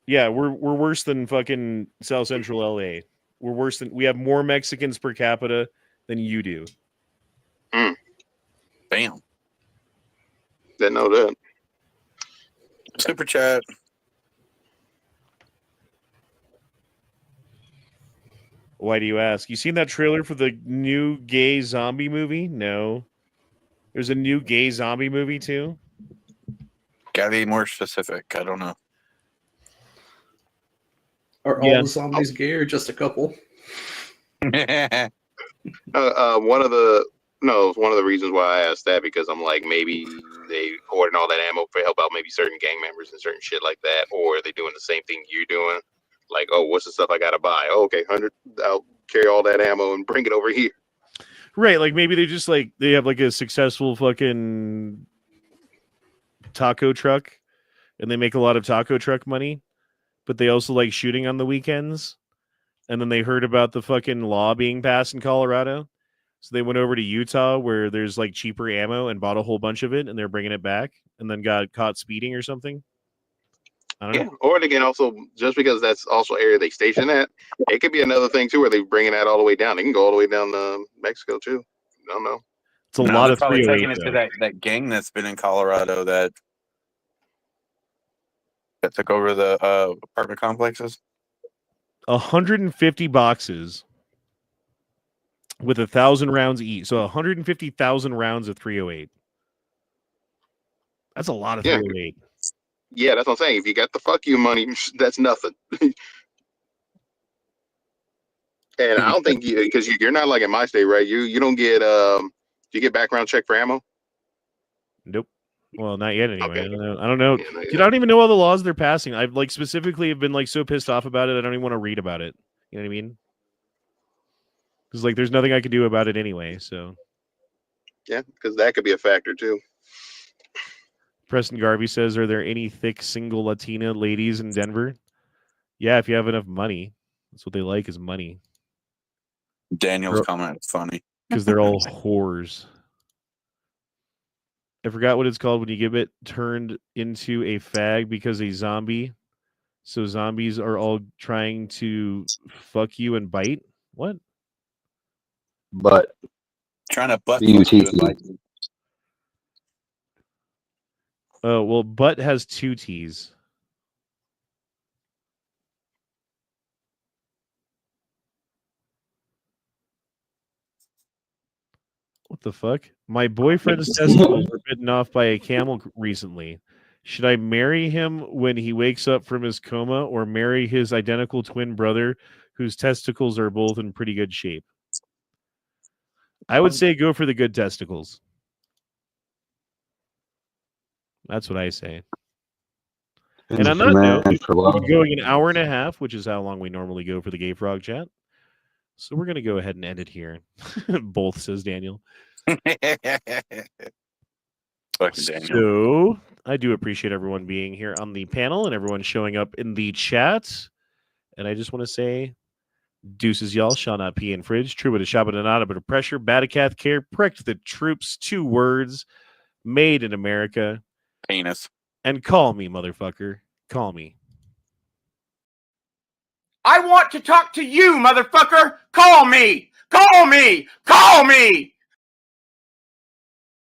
Yeah, we're worse than fucking South Central LA. We have more Mexicans per capita than you do. Bam. Didn't know that. Super chat. Why do you ask? You seen that trailer for the new gay zombie movie? No. There's a new gay zombie movie too? Gotta be more specific. I don't know. Are all the zombies gay or just a couple? One of the reasons why I asked that, because I'm like, maybe they hoarding all that ammo for help out maybe certain gang members and certain shit like that, or are they doing the same thing you're doing? Like, oh, what's the stuff I gotta buy? Oh, okay, 100. I'll carry all that ammo and bring it over here. Right, like maybe they just like they have like a successful fucking taco truck, and they make a lot of taco truck money, but they also like shooting on the weekends. And then they heard about the fucking law being passed in Colorado. So they went over to Utah where there's like cheaper ammo and bought a whole bunch of it, and they're bringing it back, and then got caught speeding or something. I don't know. Or they can also, just because that's also area they station at, it could be another thing too where they're bringing that all the way down. They can go all the way down to Mexico too. I don't know. It's a lot of probably taking 308 it to that gang that's been in Colorado that took over the apartment complexes. 150 boxes with 1,000 rounds each. So 150,000 rounds of 308. That's a lot of 308. Yeah, that's what I'm saying. If you got the fuck you money, that's nothing. And I don't think because you're not like in my state, right? You don't get do you get background check for ammo? Nope. Well, not yet anyway. Okay. I don't know. Yeah, Dude, I don't even know all the laws they're passing. I've like specifically have been like so pissed off about it. I don't even want to read about it. You know what I mean? Because like there's nothing I can do about it anyway. So yeah, because that could be a factor too. Preston Garvey says, "Are there any thick single Latina ladies in Denver?" Yeah, if you have enough money. That's what they like is money. Daniel's comment is funny. Because they're all whores. I forgot what it's called when you get it turned into a fag because a zombie. So zombies are all trying to fuck you and bite. What? But Trying to butt fuck B-U-T-T. you and like Oh, well, butt has 2 T's. What the fuck? My boyfriend's testicles were bitten off by a camel recently. Should I marry him when he wakes up from his coma or marry his identical twin brother whose testicles are both in pretty good shape? I would say go for the good testicles. That's what I say. And on that note, we've been going an hour and a half, which is how long we normally go for the Gay Frog chat. So we're going to go ahead and end it here. Both, says Daniel. So I do appreciate everyone being here on the panel and everyone showing up in the chat. And I just want to say, deuces, y'all. Shall not pee in fridge. True with a shot, but a not a bit of pressure. Batacath care. Pricked the troops. 2 words. Made in America. Penis. And call me, motherfucker. Call me. I want to talk to you, motherfucker. Call me. Call me. Call me.